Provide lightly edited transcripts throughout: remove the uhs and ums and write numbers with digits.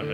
Hello,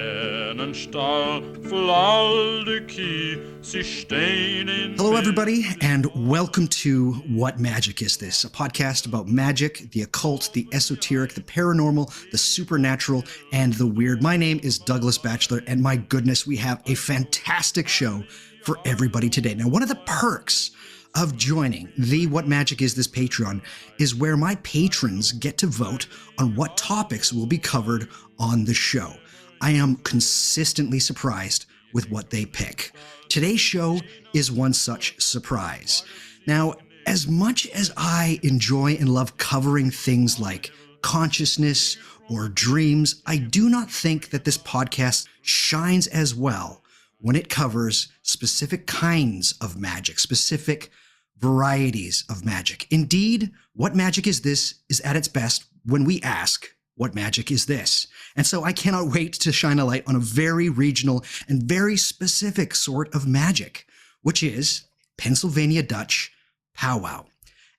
everybody, and welcome to What Magic Is This? A podcast about magic, the occult, the esoteric, the paranormal, the supernatural, and the weird. My name is Douglas Batchelor, and my goodness, we have a fantastic show for everybody today. Now, one of the perks of joining the What Magic Is This Patreon is where my patrons get to vote on what topics will be covered on the show. I am consistently surprised with what they pick. Today's show is one such surprise. Now, as much as I enjoy and love covering things like consciousness or dreams, I do not think that this podcast shines as well when it covers specific kinds of magic, specific varieties of magic. Indeed, What Magic Is This is at its best when we ask, what magic is this? And so I cannot wait to shine a light on a very regional and very specific sort of magic, which is Pennsylvania Dutch powwow.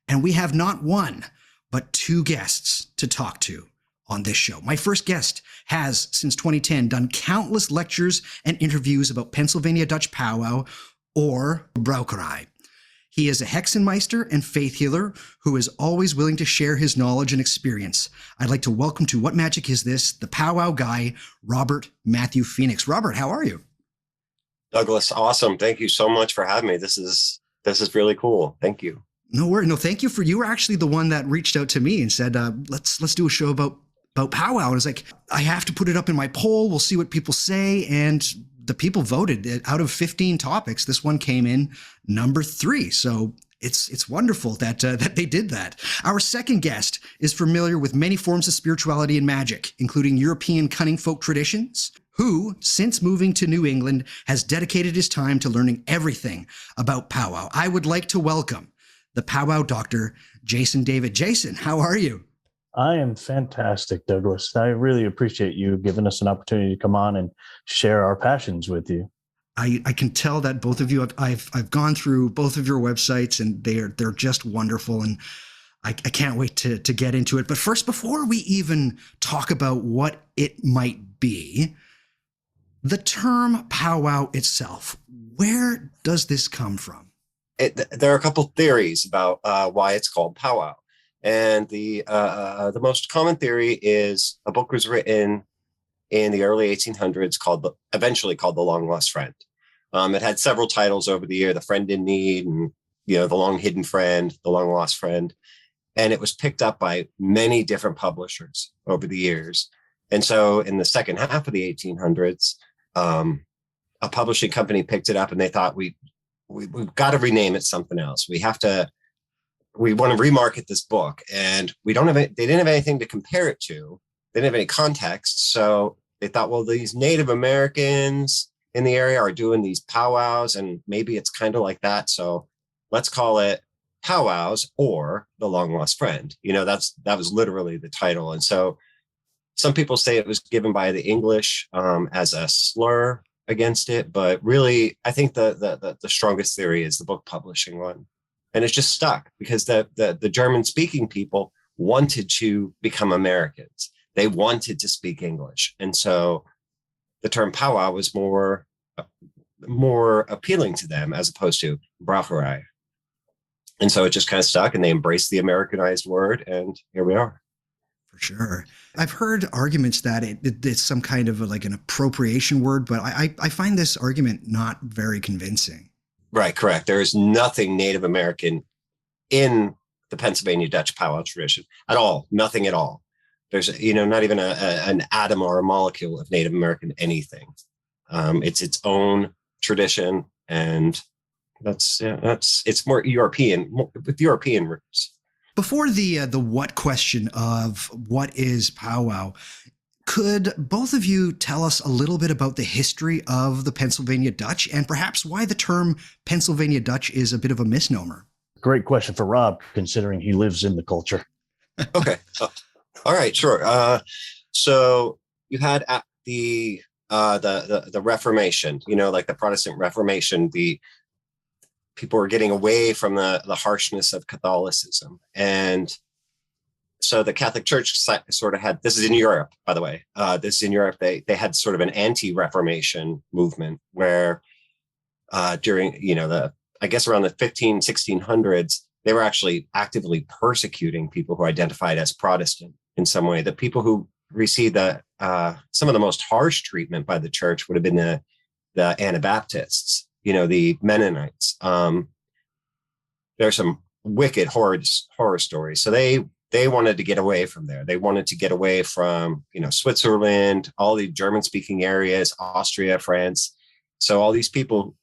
And we have not one, but two guests to talk to on this show. My first guest has, since 2010, done countless lectures and interviews about Pennsylvania Dutch powwow, or Braucherei. He is a Hexanmeister and faith healer who is always willing to share his knowledge and experience. I'd like to welcome to What Magic Is This, the powwow guy, Robert Matthew Phoenix. Robert, how are you? Douglas, awesome. Thank you so much for having me. This is really cool. Thank you. No worries. No, thank you for, you were actually the one that reached out to me and said, let's do a show about powwow. And I was like, I have to put it up in my poll. We'll see what people say. And the people voted. Out of 15 topics, this one came in number 3. So it's wonderful that they did that. Our second guest is familiar with many forms of spirituality and magic, including European cunning folk traditions, who, since moving to New England, has dedicated his time to learning everything about powwow. I would like to welcome the Powwow Doctor, Jason David. Jason, how are you? I am fantastic, Douglas. I really appreciate you giving us an opportunity to come on and share our passions with you. I can tell that both of you, I've gone through both of your websites and they're just wonderful, and I can't wait to get into it. But first, before we even talk about what it might be, the term powwow itself, where does this come from? There are a couple theories about why it's called powwow. And the most common theory is a book was written in the early 1800s eventually called The Long Lost Friend. It had several titles over the year: The Friend in Need, and The Long Hidden Friend, The Long Lost Friend. And it was picked up by many different publishers over the years. And so in the second half of the 1800s, a publishing company picked it up and they thought, we've got to rename it something else. We want to remarket this book, and they didn't have anything to compare it to. They didn't have any context. So they thought, well, these Native Americans in the area are doing these powwows, and maybe it's kind of like that. So let's call it Powwows or The Long Lost Friend. That was literally the title. And so some people say it was given by the English as a slur against it. But really, I think the strongest theory is the book publishing one. And it's just stuck because the German-speaking people wanted to become Americans. They wanted to speak English. And so the term powwow was more appealing to them as opposed to Braucherei. And so it just kind of stuck, and they embraced the Americanized word, and here we are. For sure. I've heard arguments that it's some kind of like an appropriation word, but I find this argument not very convincing. Right, correct. There is nothing Native American in the Pennsylvania Dutch powwow tradition at all. Nothing at all. There's, not even an atom or a molecule of Native American anything. It's its own tradition, and it's more European, with European roots. Before the what question of what is powwow, could both of you tell us a little bit about the history of the Pennsylvania Dutch and perhaps why the term Pennsylvania Dutch is a bit of a misnomer? Great question for Rob, considering he lives in the culture. Okay. All right, sure. So you had at the Reformation, like the Protestant Reformation, the people were getting away from the harshness of Catholicism, and so the Catholic Church sort of had, this is in Europe, by the way, this is in Europe, they had sort of an anti-Reformation movement where during, I guess around the 1600s, they were actually actively persecuting people who identified as Protestant in some way. The people who received some of the most harsh treatment by the church would have been the Anabaptists, the Mennonites. There's some wicked horror stories. So they wanted to get away from there. They wanted to get away from, Switzerland, all the German-speaking areas, Austria, France. So all these people,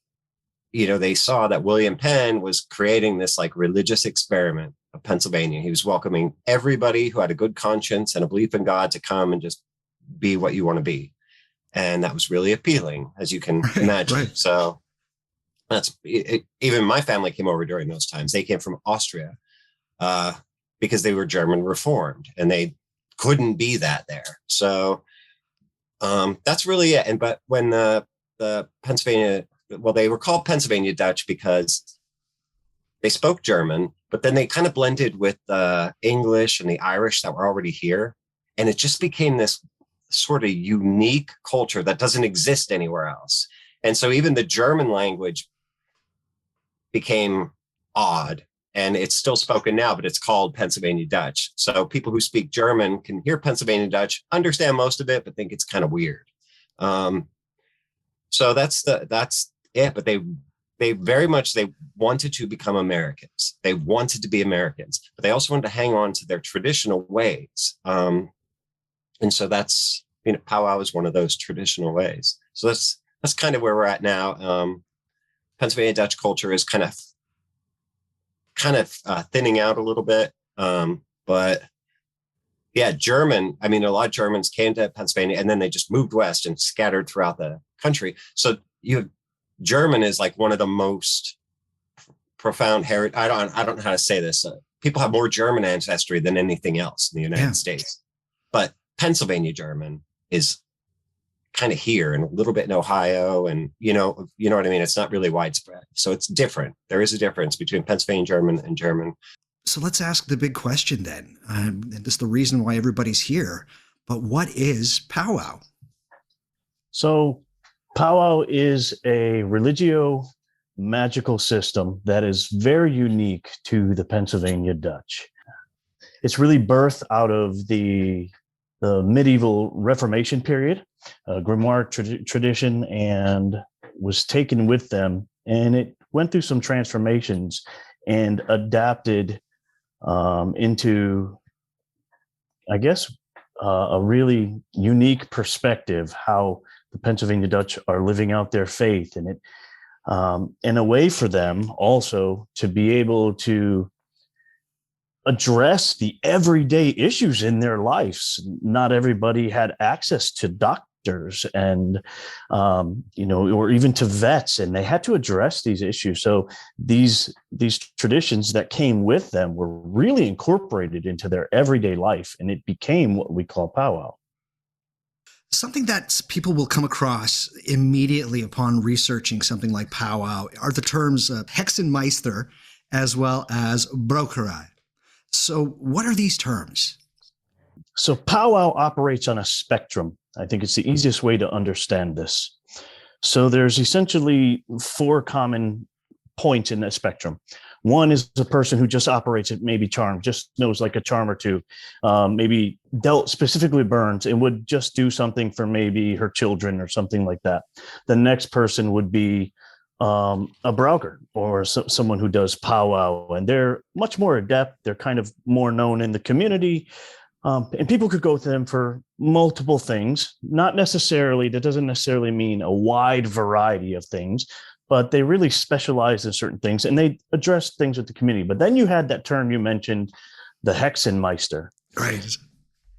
they saw that William Penn was creating this like religious experiment of Pennsylvania. He was welcoming everybody who had a good conscience and a belief in God to come and just be what you want to be. And that was really appealing, as you can imagine. Right. So that's even my family came over during those times. They came from Austria because they were German Reformed and they couldn't be that there. So that's really it. But when the Pennsylvania, well, they were called Pennsylvania Dutch because they spoke German, but then they kind of blended with the English and the Irish that were already here. And it just became this sort of unique culture that doesn't exist anywhere else. And so even the German language became odd, and it's still spoken now, but it's called Pennsylvania Dutch. So people who speak German can hear Pennsylvania Dutch, understand most of it, but think it's kind of weird. So that's it. But they very much, they wanted to become Americans. They wanted to be Americans, but they also wanted to hang on to their traditional ways. And so that's, powwow is one of those traditional ways. So that's kind of where we're at now. Pennsylvania Dutch culture is kind of thinning out a little bit. But yeah, German, a lot of Germans came to Pennsylvania and then they just moved west and scattered throughout the country. So German is like one of the most profound heritage. I don't know how to say this. People have more German ancestry than anything else in the United States, but Pennsylvania German is kind of here and a little bit in Ohio, and you know what I mean. It's not really widespread, so it's different. There is a difference between Pennsylvania German and German. So let's ask the big question then. And this is the reason why everybody's here. But what is powwow? So powwow is a religio-magical system that is very unique to the Pennsylvania Dutch. It's really birthed out of the medieval Reformation period, Grimoire tradition, and was taken with them. And it went through some transformations and adapted into, I guess, a really unique perspective, how the Pennsylvania Dutch are living out their faith. And it, and a way for them also to be able to address the everyday issues in their lives. Not everybody had access to doctors and, or even to vets, and they had to address these issues. So these traditions that came with them were really incorporated into their everyday life, and it became what we call powwow. Something that people will come across immediately upon researching something like powwow are the terms Hexanmeister as well as Braucherei. So what are these terms? So powwow operates on a spectrum. I think it's the easiest way to understand this. So there's essentially 4 common points in that spectrum. One is a person who just operates at maybe charm, just knows like a charm or two, maybe dealt specifically burns and would just do something for maybe her children or something like that. The next person would be a Braucher or someone who does powwow, and they're much more adept. They're kind of more known in the community, and people could go to them for multiple things. That doesn't necessarily mean a wide variety of things, but they really specialize in certain things and they address things with the community. But then you had that term you mentioned, the Hexanmeister. Right.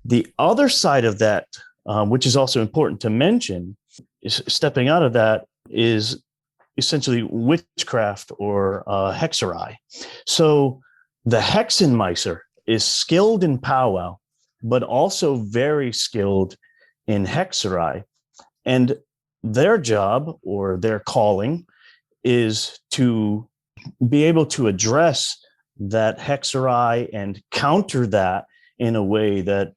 The other side of that, which is also important to mention, is stepping out of that is essentially witchcraft or hexerai. So the Hexanmeister is skilled in powwow, but also very skilled in hexerai. And their job or their calling is to be able to address that hexerai and counter that in a way that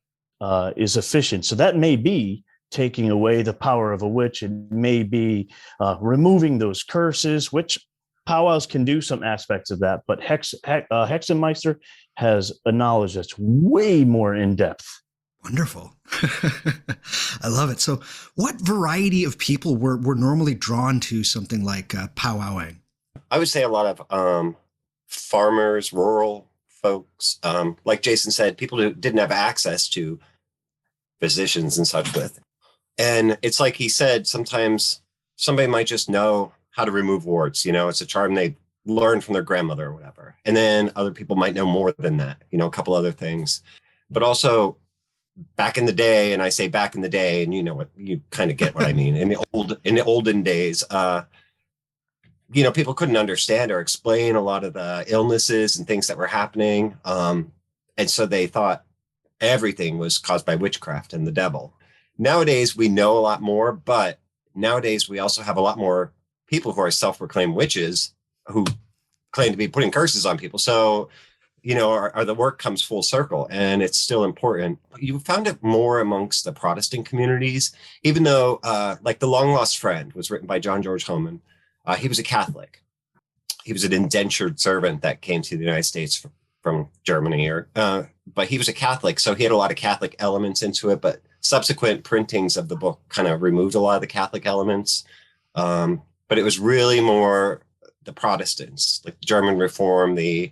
is efficient. So that may be taking away the power of a witch. It may be removing those curses, which powwows can do some aspects of that. But Hexanmeister has a knowledge that's way more in depth. Wonderful. I love it. So what variety of people were normally drawn to something like powwowing? I would say a lot of farmers, rural folks, like Jason said, people who didn't have access to physicians and such with. And it's like he said, sometimes somebody might just know how to remove warts. It's a charm they learned from their grandmother or whatever. And then other people might know more than that, a couple other things. But also back in the day, and I say back in the day, and you kind of get what I mean. In the olden days, people couldn't understand or explain a lot of the illnesses and things that were happening. And so they thought everything was caused by witchcraft and the devil. Nowadays, we know a lot more, but nowadays we also have a lot more people who are self-proclaimed witches who claim to be putting curses on people. So, the work comes full circle, and it's still important. You found it more amongst the Protestant communities, even though, like The Long Lost Friend was written by John George Homan. He was a Catholic. He was an indentured servant that came to the United States from Germany, but he was a Catholic, so he had a lot of Catholic elements into it. But subsequent printings of the book kind of removed a lot of the Catholic elements. But it was really more the Protestants, like the German Reform, the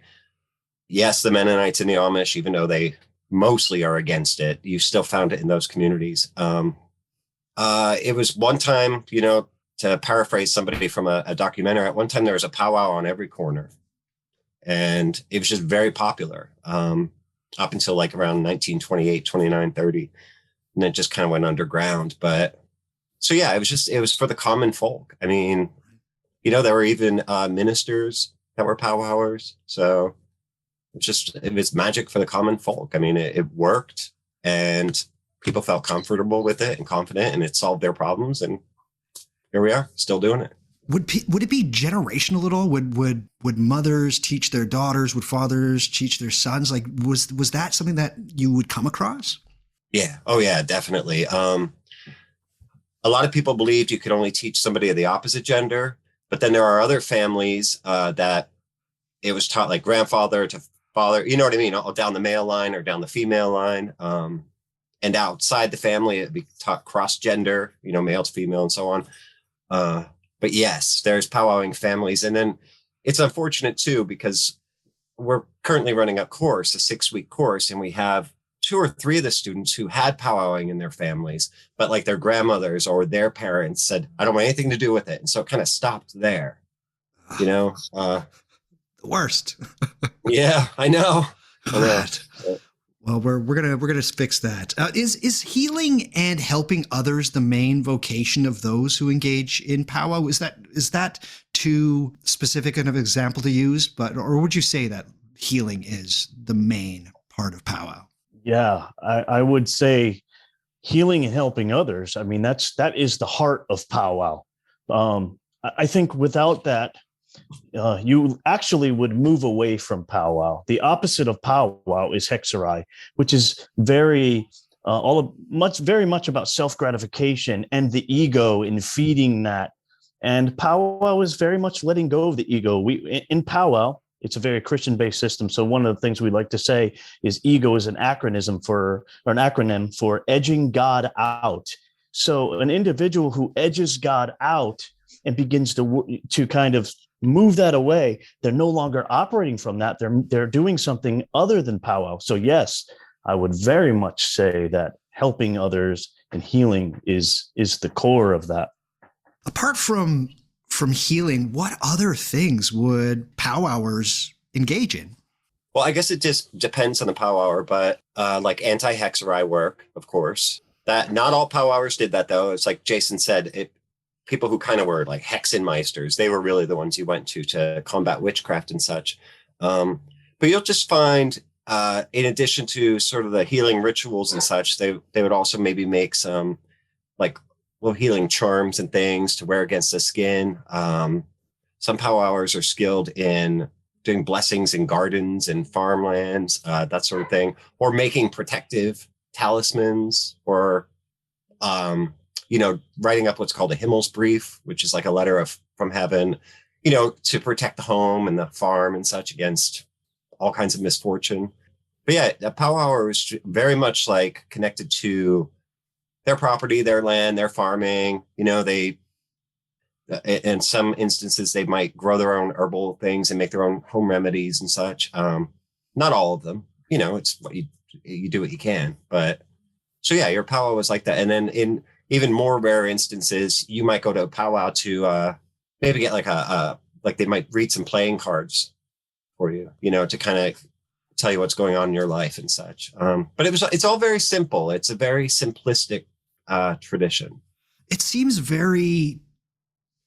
Mennonites and the Amish, even though they mostly are against it, you still found it in those communities. It was one time, to paraphrase somebody from a documentary, at one time there was a powwow on every corner. And it was just very popular up until like around 1928, 29, 30. And it just kind of went underground. But so, yeah, it was for the common folk. I mean, there were even ministers that were powwowers. So it was magic for the common folk. I mean, it worked, and people felt comfortable with it and confident, and it solved their problems. And here we are, still doing it. Would it be generational at all? Would mothers teach their daughters? Would fathers teach their sons? Like, was that something that you would come across? Yeah. Oh, yeah, definitely. A lot of people believed you could only teach somebody of the opposite gender, but then there are other families that it was taught like grandfather to father, you know what I mean? All down the male line or down the female line. And outside the family, it'd be taught cross-gender, male to female and so on. But yes, there's powwowing families. And then it's unfortunate too, because we're currently running a course, a 6-week course, and we have 2 or 3 of the students who had powwowing in their families, but like their grandmothers or their parents said, I don't want anything to do with it. And so it kind of stopped there, the worst. Yeah, I know. Well, we're gonna fix that. Is healing and helping others the main vocation of those who engage in powwow? Is that too specific an example to use? Or would you say that healing is the main part of powwow? Yeah, I would say healing and helping others. I mean, that is the heart of powwow. I think without that, you actually would move away from powwow. The opposite of powwow is hexerai, which is very much about self-gratification and the ego in feeding that. And powwow is very much letting go of the ego. In powwow, it's a very Christian-based system. So one of the things we like to say is ego is an acronym for edging God out. So an individual who edges God out and begins to kind of move that away, they're no longer operating from that. They're doing something other than powwow. So yes, I would very much say that helping others and healing is the core of that. Apart from healing, what other things would powwowers engage in? Well, I guess it just depends on the powwower, but like anti-hexerai work, of course. That not all powwowers did that, though. It's like Jason said, people who kind of were like Hexanmeisters, they were really the ones you went to combat witchcraft and such. But you'll just find, in addition to sort of the healing rituals and such, they would also maybe make some like little healing charms and things to wear against the skin. Some powwowers are skilled in doing blessings in gardens and farmlands, that sort of thing, or making protective talismans, or writing up what's called a Himmelsbrief, which is like a letter from heaven, to protect the home and the farm and such against all kinds of misfortune. But yeah, a powwower is very much like connected to their property, their land, their farming. They, in some instances, they might grow their own herbal things and make their own home remedies and such. Not all of them, it's what you do what you can. But so yeah, your powwow is like that. And then in even more rare instances, you might go to a powwow to maybe get like they might read some playing cards for you, to kind of tell you what's going on in your life and such. But it's all very simple. It's a very simplistic tradition. It seems very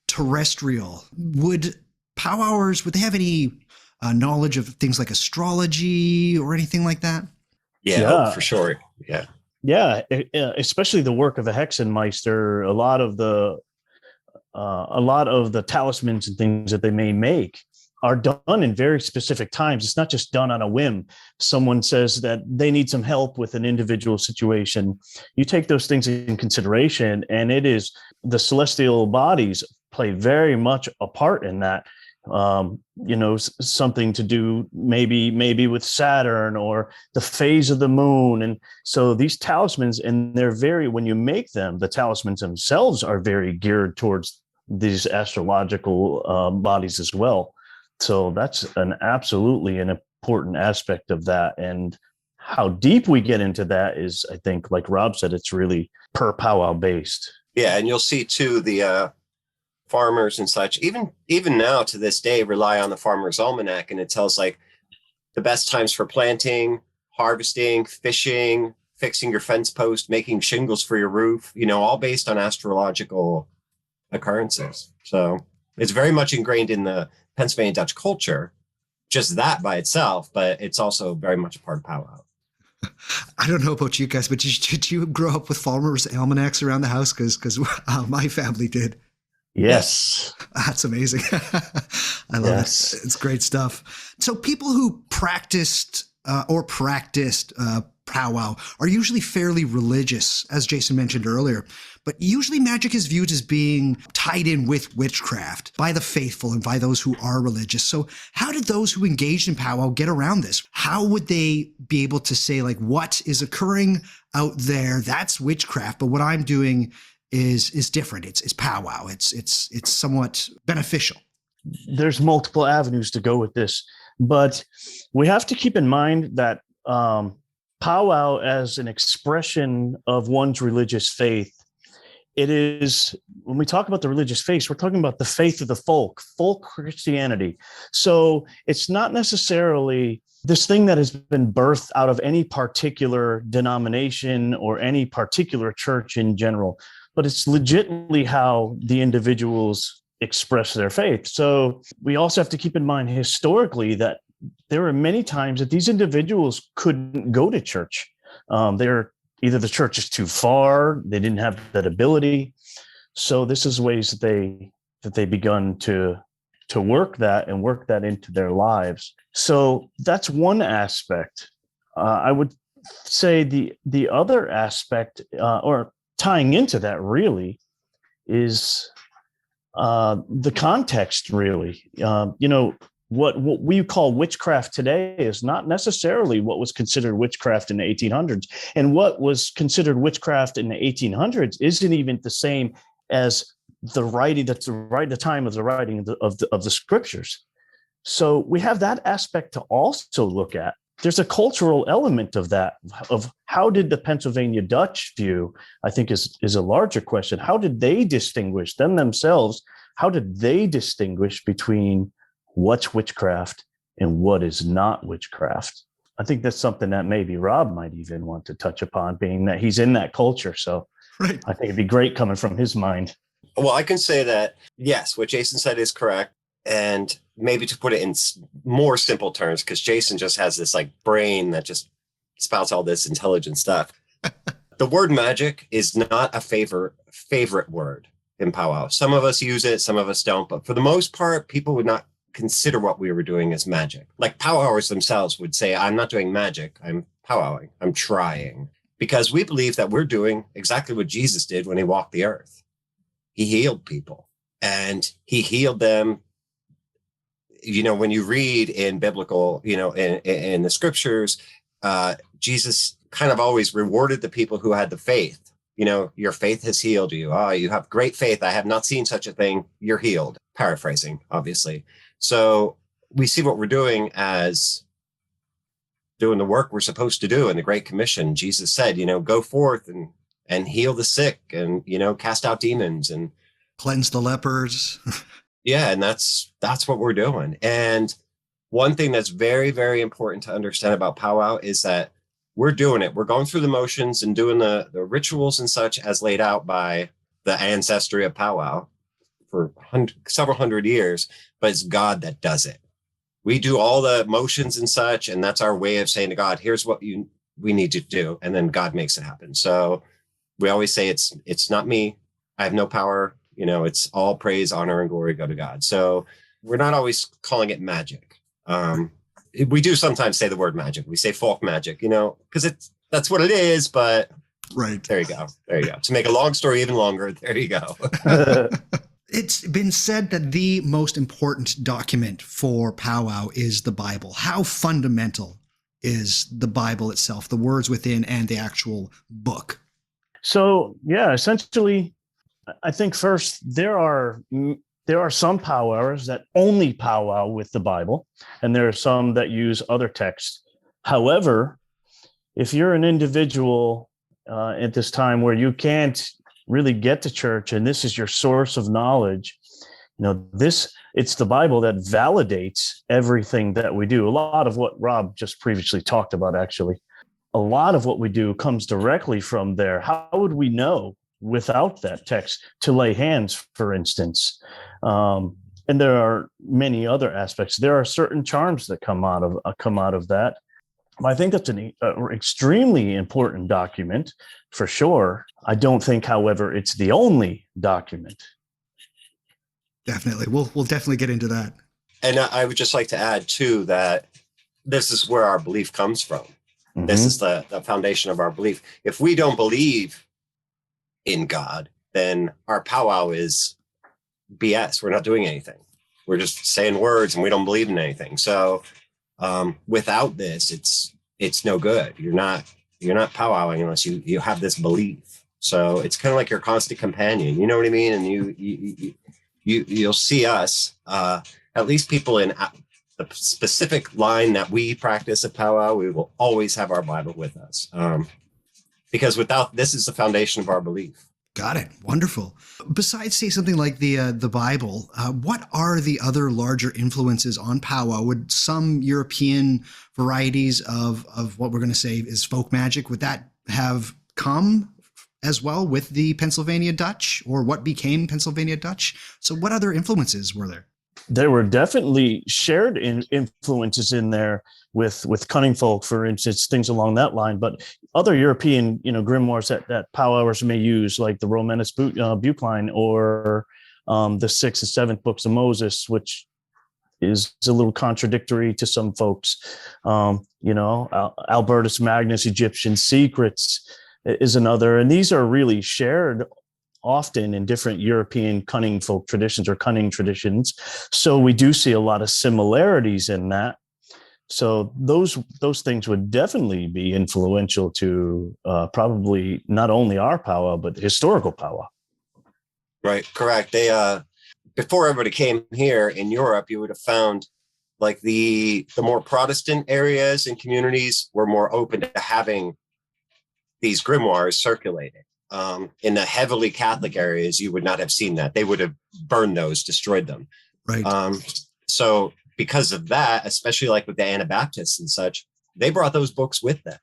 terrestrial. Would they have any knowledge of things like astrology or anything like that? Yeah. For sure. Yeah. Yeah, especially the work of the Hexanmeister. A lot of the talismans and things that they may make are done in very specific times. It's not just done on a whim. Someone says that they need some help with an individual situation. You take those things in consideration, and it is the celestial bodies play very much a part in that. Something to do maybe with Saturn or the phase of the moon. And so these talismans, and when you make them, the talismans themselves are very geared towards these astrological bodies as well. So that's absolutely an important aspect of that. And how deep we get into that is, I think, like Rob said, it's really per powwow based. Yeah. And you'll see too, the farmers and such, even now to this day, rely on the Farmer's Almanac, and it tells like the best times for planting, harvesting, fishing, fixing your fence post, making shingles for your roof, all based on astrological occurrences. So it's very much ingrained in the Pennsylvania Dutch culture, just that by itself, but it's also very much a part of powwow. I don't know about you guys, but did you grow up with Farmer's Almanacs around the house? Because my family did. Yes. That's amazing. I love it. It's great stuff. So people who practiced powwow are usually fairly religious, as Jason mentioned earlier. But usually magic is viewed as being tied in with witchcraft by the faithful and by those who are religious. So how did those who engaged in powwow get around this? How would they be able to say, like, what is occurring out there? That's witchcraft, but what I'm doing is different. It's powwow. It's somewhat beneficial. There's multiple avenues to go with this, but we have to keep in mind that powwow as an expression of one's religious faith, it is, when we talk about the religious faith, we're talking about the faith of the folk Christianity. So it's not necessarily this thing that has been birthed out of any particular denomination or any particular church in general, but it's legitimately how the individuals express their faith. So we also have to keep in mind historically that there were many times that these individuals couldn't go to church. Either the church is too far, they didn't have that ability. So this is ways that they begun to work that and work that into their lives. So that's one aspect. I would say the other aspect, or tying into that really, is the context really. What we call witchcraft today is not necessarily what was considered witchcraft in the 1800s. And what was considered witchcraft in the 1800s isn't even the same as the time of the writing of the scriptures. So we have that aspect to also look at. There's a cultural element of that, of how did the Pennsylvania Dutch view, I think is a larger question. How did they distinguish themselves? How did they distinguish between what's witchcraft and what is not witchcraft? I think that's something that maybe Rob might even want to touch upon, being that he's in that culture. So right. I think it'd be great coming from his mind. Well, I can say that, yes, what Jason said is correct. And maybe to put it in more simple terms, because Jason just has this like brain that just spouts all this intelligent stuff. The word magic is not a favorite word in powwow. Some of us use it, some of us don't. But for the most part, people would not consider what we were doing as magic. Like powwowers themselves would say, I'm not doing magic, I'm powwowing, I'm trying. Because we believe that we're doing exactly what Jesus did when he walked the earth. He healed people, and he healed them. You know, when you read in biblical, you know, in the scriptures, Jesus kind of always rewarded the people who had the faith. You know, your faith has healed you. Oh, you have great faith. I have not seen such a thing. You're healed. Paraphrasing, obviously. So we see what we're doing as doing the work we're supposed to do in the Great Commission. Jesus said, you know, go forth and heal the sick and, you know, cast out demons and cleanse the lepers. Yeah, and that's what we're doing. And one thing that's very, very important to understand about powwow is that we're doing it. We're going through the motions and doing the rituals and such as laid out by the ancestry of powwow for several hundred years, but it's God that does it. We do all the motions and such, and that's our way of saying to God, here's what we need to do, and then God makes it happen. So we always say it's not me. I have no power. You know, it's all praise, honor, and glory go to God. So we're not always calling it magic. We do sometimes say the word magic. We say folk magic, you know, because that's what it is. But right. There you go. To make a long story even longer, there you go. It's been said that the most important document for powwow is the Bible. How fundamental is the Bible itself, the words within and the actual book? So, yeah, essentially, I think first there are some powwowers that only powwow with the Bible, and there are some that use other texts. However, if you're an individual at this time where you can't really get to church and this is your source of knowledge, you know, it's the Bible that validates everything that we do. A lot of what Rob just previously talked about, actually, a lot of what we do comes directly from there. How would we know without that text to lay hands, for instance? And there are many other aspects. There are certain charms that come out of that. I think that's an extremely important document for sure. I don't think, however, it's the only document. Definitely. We'll definitely get into that. And I would just like to add too, that this is where our belief comes from. Mm-hmm. This is the foundation of our belief. If we don't believe in God, then our powwow is BS. We're not doing anything. We're just saying words and we don't believe in anything. So without this, it's no good. You're not powwowing unless you have this belief. So it's kind of like your constant companion. You know what I mean? And you'll see us, at least people in the specific line that we practice at powwow, we will always have our Bible with us. Because without this is the foundation of our belief. Got it. Wonderful. Besides, say something like the Bible, what are the other larger influences on powwow? Would some European varieties of what we're going to say is folk magic, would that have come as well with the Pennsylvania Dutch, or what became Pennsylvania Dutch? So what other influences were there? There were definitely shared influences in there with cunning folk, for instance, things along that line. But other European, grimoires that powwowers may use, like the Romanus Buchlein or the 6th and 7th books of Moses, which is a little contradictory to some folks. Albertus Magnus, Egyptian Secrets is another. And these are really shared often in different European cunning folk traditions or cunning traditions. So we do see a lot of similarities in that. So those things would definitely be influential to probably not only our powwow, but historical powwow. Right, correct. They before everybody came here in Europe, you would have found like the more Protestant areas and communities were more open to having these grimoires circulated. In the heavily Catholic areas, you would not have seen that. They would have burned those, destroyed them. Right. So because of that, especially like with the Anabaptists and such, they brought those books with them.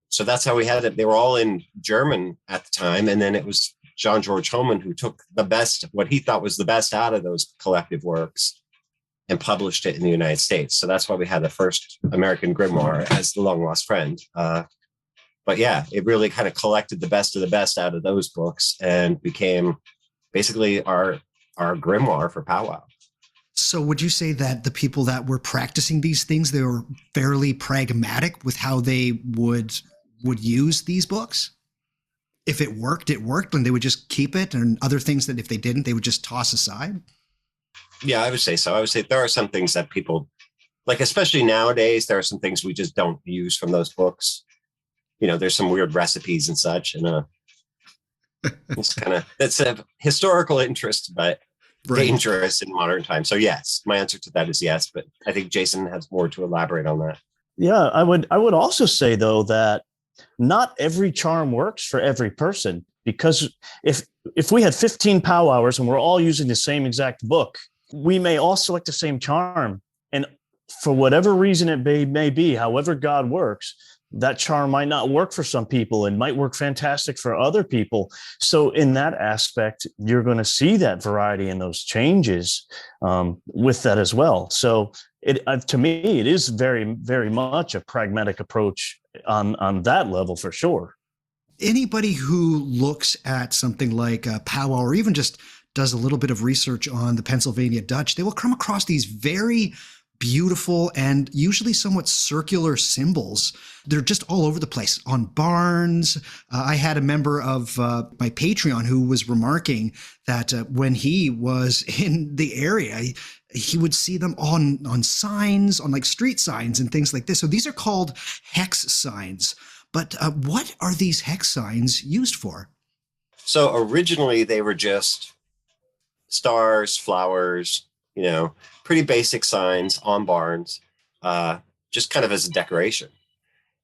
So that's how we had it. They were all in German at the time. And then it was John George Homan who took the best, what he thought was the best out of those collective works and published it in the United States. So that's why we had the first American Grimoire as the long lost friend. But yeah, it really kind of collected the best of the best out of those books and became basically our grimoire for powwow. So would you say that the people that were practicing these things, they were fairly pragmatic with how they would use these books? If it worked, and they would just keep it, and other things that if they didn't, they would just toss aside? Yeah, I would say so. I would say there are some things that people like, especially nowadays, there are some things we just don't use from those books. There's some weird recipes and such, and that's a historical interest, but Right. dangerous in modern times. So yes, my answer to that is yes, but I think Jason has more to elaborate on that. Yeah, I would also say though that not every charm works for every person, because if we had 15 powwowers and we're all using the same exact book, we may all select the same charm, and for whatever reason it may be, however God works, that charm might not work for some people and might work fantastic for other people. So in that aspect, you're going to see that variety and those changes with that as well. So to me, it is very, very much a pragmatic approach on that level for sure. Anybody who looks at something like a powwow, or even just does a little bit of research on the Pennsylvania Dutch, they will come across these very beautiful and usually somewhat circular symbols. They're just all over the place on barns. I had a member of my Patreon who was remarking that when he was in the area, he would see them on signs, on like street signs and things like this. So these are called hex signs. But what are these hex signs used for? So originally they were just stars, flowers, pretty basic signs on barns, just kind of as a decoration.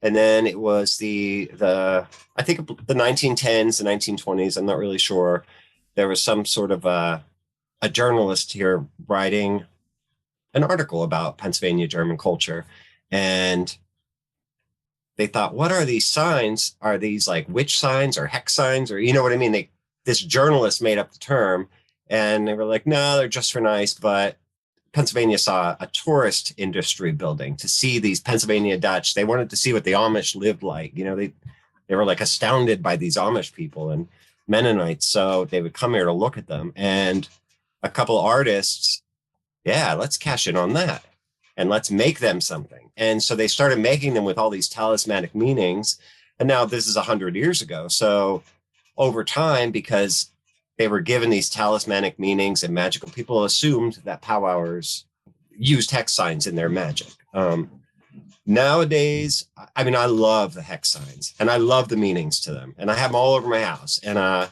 And then it was I think the 1910s, the 1920s, I'm not really sure. There was some sort of a journalist here writing an article about Pennsylvania German culture. And they thought, what are these signs? Are these like witch signs or hex signs? Or you know what I mean? This journalist made up the term, and they were like, no, they're just for nice. But Pennsylvania saw a tourist industry building to see these Pennsylvania Dutch. They wanted to see what the Amish lived like. They were like astounded by these Amish people and Mennonites. So they would come here to look at them. And a couple of artists, yeah, let's cash in on that and let's make them something. And so they started making them with all these talismanic meanings. And now this is 100 years ago. So over time, because they were given these talismanic meanings and magical, people assumed that powwowers used hex signs in their magic. Nowadays, I mean, I love the hex signs and I love the meanings to them, and I have them all over my house. And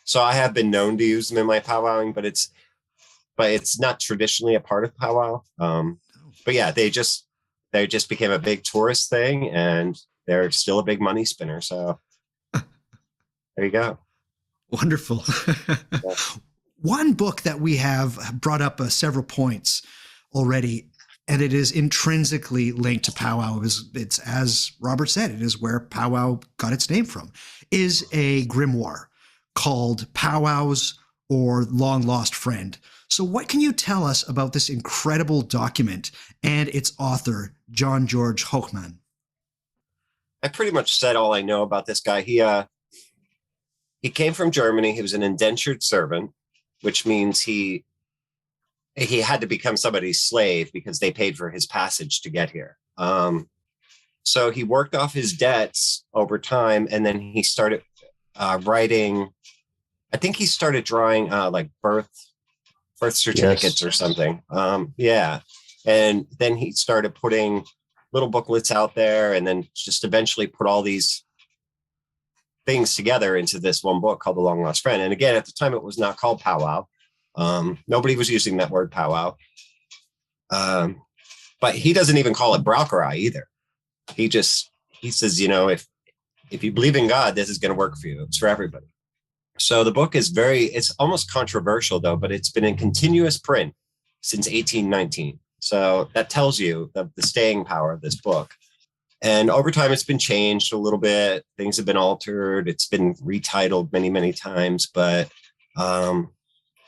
so I have been known to use them in my powwowing, but it's not traditionally a part of powwow. But yeah, they just became a big tourist thing, and they're still a big money spinner. So there you go. Wonderful. Yeah. One book that we have brought up several points already, and it is intrinsically linked to powwow. It's, as Robert said, it is where powwow got its name from, is a grimoire called Powwows or Long Lost Friend. So what can you tell us about this incredible document and its author, John George Hochman? I pretty much said all I know about this guy. He came from Germany. He was an indentured servant, which means he had to become somebody's slave because they paid for his passage to get here. So he worked off his debts over time, and then he started writing. I think he started drawing like birth certificates or something. Yeah. And then he started putting little booklets out there, and then just eventually put all these things together into this one book called The Long Lost Friend. And again, at the time, it was not called powwow. Nobody was using that word powwow. But he doesn't even call it Braucherei either. He says, if you believe in God, this is going to work for you. It's for everybody. So the book is it's almost controversial though, but it's been in continuous print since 1819. So that tells you the staying power of this book. And over time, it's been changed a little bit. Things have been altered. It's been retitled many, many times. But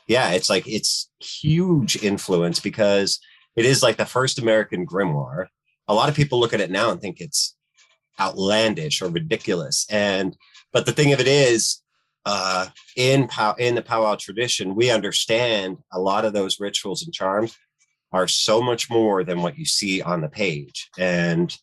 it's huge influence because it is like the first American grimoire. A lot of people look at it now and think it's outlandish or ridiculous. But the thing of it is, in the powwow tradition, we understand a lot of those rituals and charms are so much more than what you see on the page. And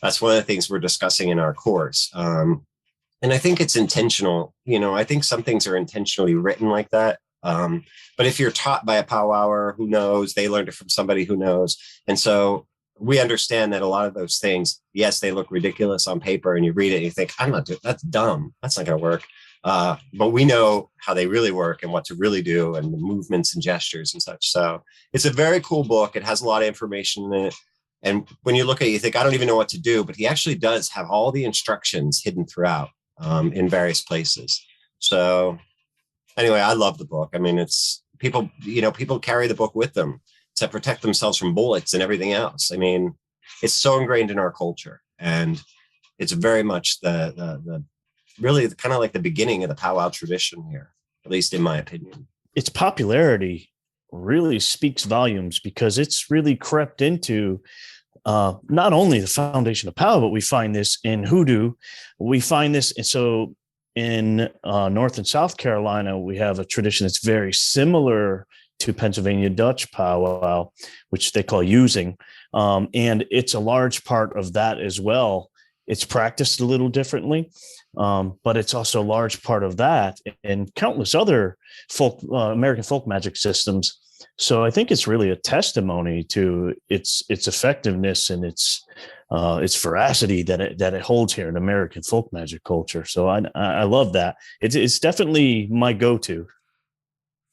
that's one of the things we're discussing in our course. And I think it's intentional. I think some things are intentionally written like that. But if you're taught by a powwower who knows, they learned it from somebody who knows. And so we understand that a lot of those things, yes, they look ridiculous on paper, and you read it and you think, I'm not doing that's dumb. That's not going to work. But we know how they really work and what to really do, and the movements and gestures and such. So it's a very cool book. It has a lot of information in it. And when you look at it, you think, I don't even know what to do. But he actually does have all the instructions hidden throughout in various places. So anyway, I love the book. I mean, it's people carry the book with them to protect themselves from bullets and everything else. I mean, it's so ingrained in our culture, and it's very much the really kind of like the beginning of the powwow tradition here, at least in my opinion. Its popularity really speaks volumes, because it's really crept into not only the foundation of powwow, but we find this in hoodoo. We find this. And so in North and South Carolina, we have a tradition that's very similar to Pennsylvania Dutch powwow, which they call using. And it's a large part of that as well. It's practiced a little differently, but it's also a large part of that and countless other American folk magic systems. So I think it's really a testimony to its effectiveness and its veracity that it holds here in American folk magic culture. So I love that. It's definitely my go-to.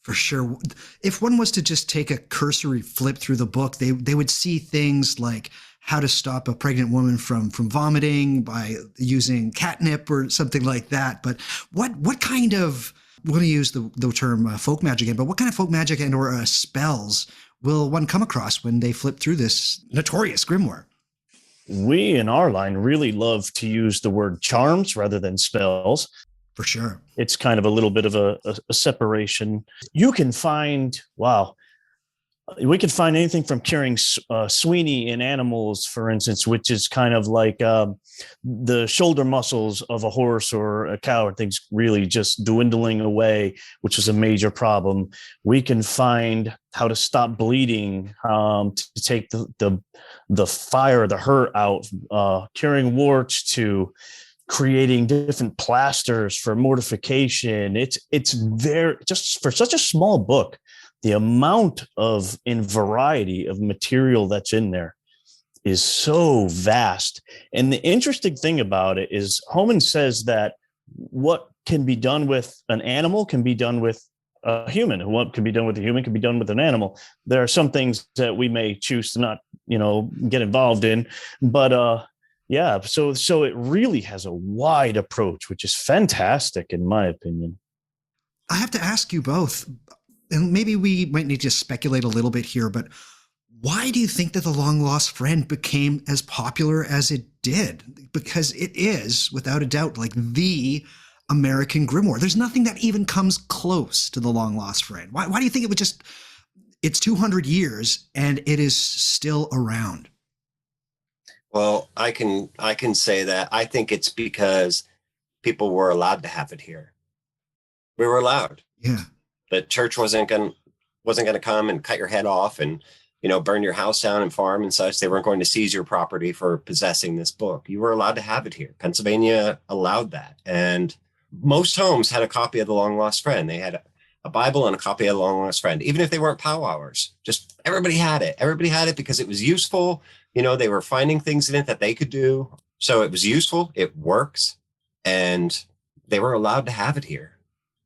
For sure. If one was to just take a cursory flip through the book, they would see things like how to stop a pregnant woman from vomiting by using catnip or something like that. But what kind of, we're going to use the term folk magic again, but what kind of folk magic and or spells will one come across when they flip through this notorious grimoire? We in our line really love to use the word charms rather than spells. For sure. It's kind of a little bit of a separation. You can find, we can find anything from curing Sweeney in animals, for instance, which is kind of like the shoulder muscles of a horse or a cow, and things really just dwindling away, which is a major problem. We can find how to stop bleeding, to take the fire, the hurt out, curing warts, to creating different plasters for mortification. It's very, just for such a small book, the amount of in variety of material that's in there is so vast. And the interesting thing about it is Homan says that what can be done with an animal can be done with a human. What can be done with a human can be done with an animal. There are some things that we may choose to not, get involved in, but yeah, so it really has a wide approach, which is fantastic in my opinion. I have to ask you both, and maybe we might need to speculate a little bit here, but why do you think that The Long Lost Friend became as popular as it did? Because it is, without a doubt, like the American Grimoire. There's nothing that even comes close to The Long Lost Friend. Why do you think it would just, it's 200 years and it is still around? Well, I can say that I think it's because people were allowed to have it here. We were allowed. Yeah. The church wasn't going to come and cut your head off and, burn your house down and farm and such. They weren't going to seize your property for possessing this book. You were allowed to have it here. Pennsylvania allowed that. And most homes had a copy of The Long Lost Friend. They had a Bible and a copy of The Long Lost Friend, even if they weren't powwowers. Just everybody had it. Everybody had it because it was useful. They were finding things in it that they could do. So it was useful. It works. And they were allowed to have it here.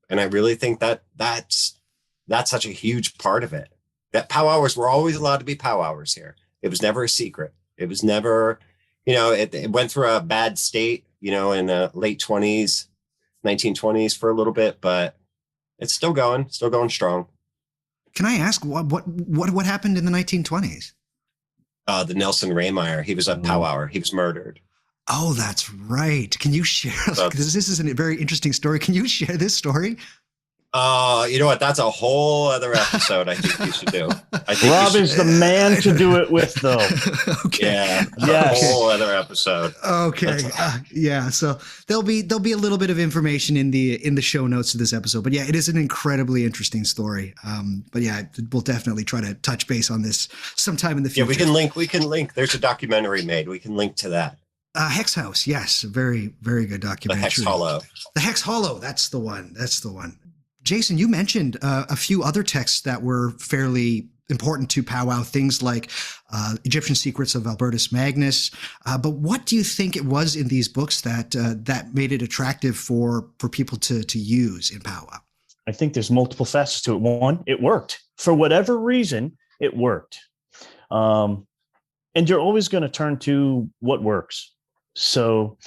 And I really think that's such a huge part of it. That powwowers were always allowed to be powwowers here. It was never a secret. It was never, it went through a bad state, in the late 1920s for a little bit, but it's still going strong. Can I ask what happened in the 1920s? The Nelson Raymeyer, he was a powwower. He was murdered. Oh, that's right. Can you share? Because this is a very interesting story. Can you share this story? You know what? That's a whole other episode I think you should do. I think Rob is the man to do it with, though. Okay. Yeah, Yes. a whole other episode. Okay. Yeah. So there'll be a little bit of information in the show notes to this episode. But yeah, it is an incredibly interesting story. But yeah, we'll definitely try to touch base on this sometime in the future. Yeah, we can link. There's a documentary made. We can link to that. Hex House. Yes. Very, very good documentary. The Hex Hollow. The Hex Hollow. That's the one. Jason, you mentioned a few other texts that were fairly important to powwow, things like Egyptian Secrets of Albertus Magnus. But what do you think it was in these books that made it attractive for people to use in powwow? I think there's multiple facets to it. One, it worked. For whatever reason, it worked. And you're always going to turn to what works. So,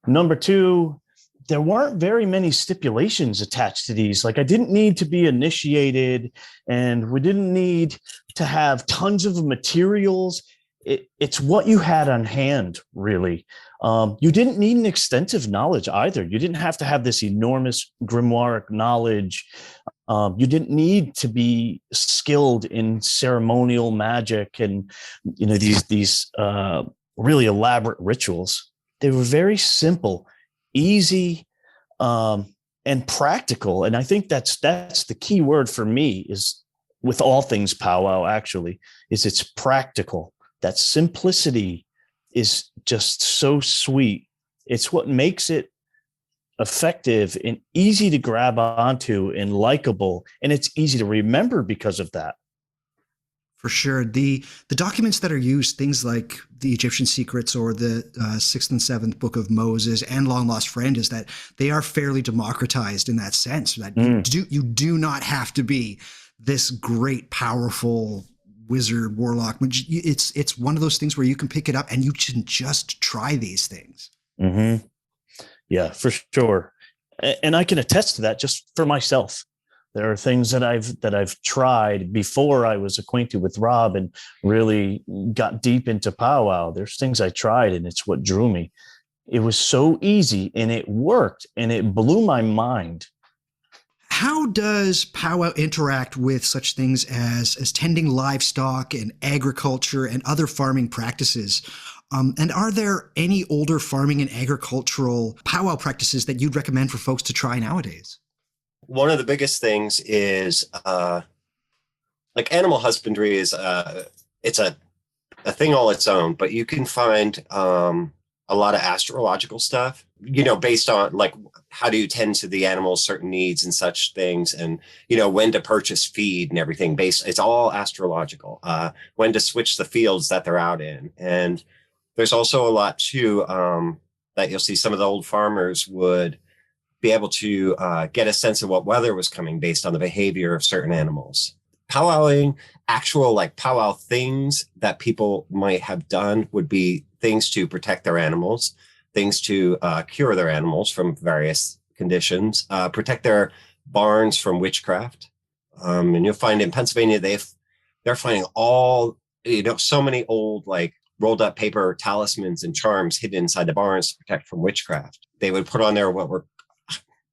number two, there weren't very many stipulations attached to these. Like, I didn't need to be initiated, and we didn't need to have tons of materials. It's what you had on hand, really. You didn't need an extensive knowledge either. You didn't have to have this enormous grimoire knowledge. You didn't need to be skilled in ceremonial magic and these really elaborate rituals. They were very simple, easy, and practical. And I think that's the key word for me, is with all things powwow, actually, is it's practical. That simplicity is just so sweet. It's what makes it effective and easy to grab onto and likable. And it's easy to remember because of that. For sure. The documents that are used, things like the Egyptian Secrets or the 6th and 7th Book of Moses and Long Lost Friend, is that they are fairly democratized in that sense, that you do not have to be this great, powerful wizard, warlock. It's one of those things where you can pick it up and you can just try these things. Mm-hmm. Yeah, for sure. And I can attest to that just for myself. There are things that I've tried before I was acquainted with Rob and really got deep into powwow. There's things I tried, and it's what drew me. It was so easy, and it worked, and it blew my mind. How does powwow interact with such things as tending livestock and agriculture and other farming practices? And are there any older farming and agricultural powwow practices that you'd recommend for folks to try nowadays? One of the biggest things is like animal husbandry is it's a thing all its own, but you can find a lot of astrological stuff, based on like how do you tend to the animal's certain needs and such things, and when to purchase feed and everything. It's all astrological. When to switch the fields that they're out in, and there's also a lot too that you'll see some of the old farmers would be able to get a sense of what weather was coming based on the behavior of certain animals. Powwowing, actual like powwow things that people might have done would be things to protect their animals, things to cure their animals from various conditions, protect their barns from witchcraft. And you'll find in Pennsylvania, they're finding all, so many old like rolled up paper talismans and charms hidden inside the barns to protect from witchcraft. They would put on there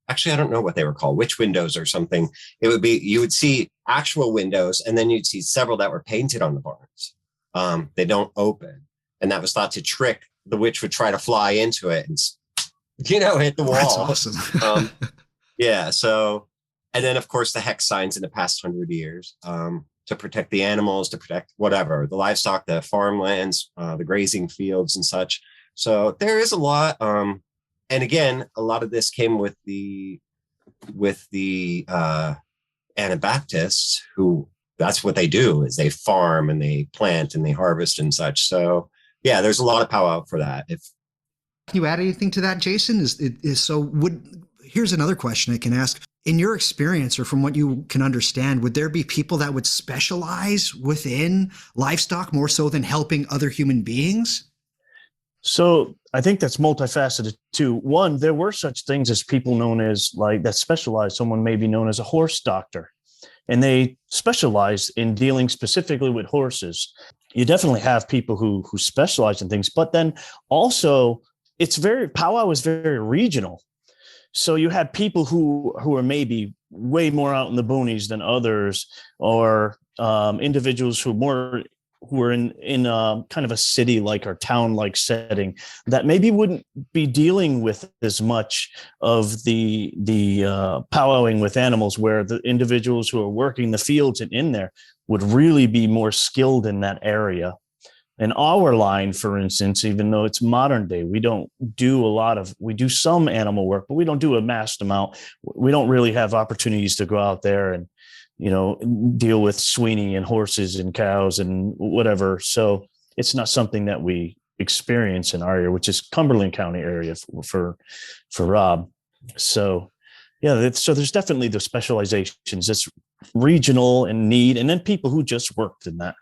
actually, I don't know what they were called, witch windows or something. It would be, you would see actual windows, and then you'd see several that were painted on the barns. They don't open. And that was thought to trick the witch would try to fly into it and, hit the wall. That's awesome. Yeah. So, and then of course the hex signs in the past 100 years, to protect the animals, to protect whatever, the livestock, the farmlands, the grazing fields and such. So there is a lot. And again, a lot of this came with the Anabaptists, who that's what they do, is they farm and they plant and they harvest and such. So yeah, there's a lot of powwow for that. Can you add anything to that, Jason? Here's another question I can ask. In your experience, or from what you can understand, would there be people that would specialize within livestock more so than helping other human beings? So I think that's multifaceted too. One, there were such things as people known as that specialized. Someone may be known as a horse doctor, and they specialize in dealing specifically with horses. You definitely have people who specialize in things, but then also powwow is very regional. So you had people who are maybe way more out in the boonies than others, or individuals who are in kind of a city like or town like setting that maybe wouldn't be dealing with as much of the powwowing with animals, where the individuals who are working the fields and in there would really be more skilled in that area. In our line, for instance, even though it's modern day, we do some animal work, but we don't do a massed amount. We don't really have opportunities to go out there and, deal with Sweeney and horses and cows and whatever. So it's not something that we experience in our area, which is Cumberland County area for Rob. So yeah, so there's definitely the specializations. It's regional and need, and then people who just worked in that.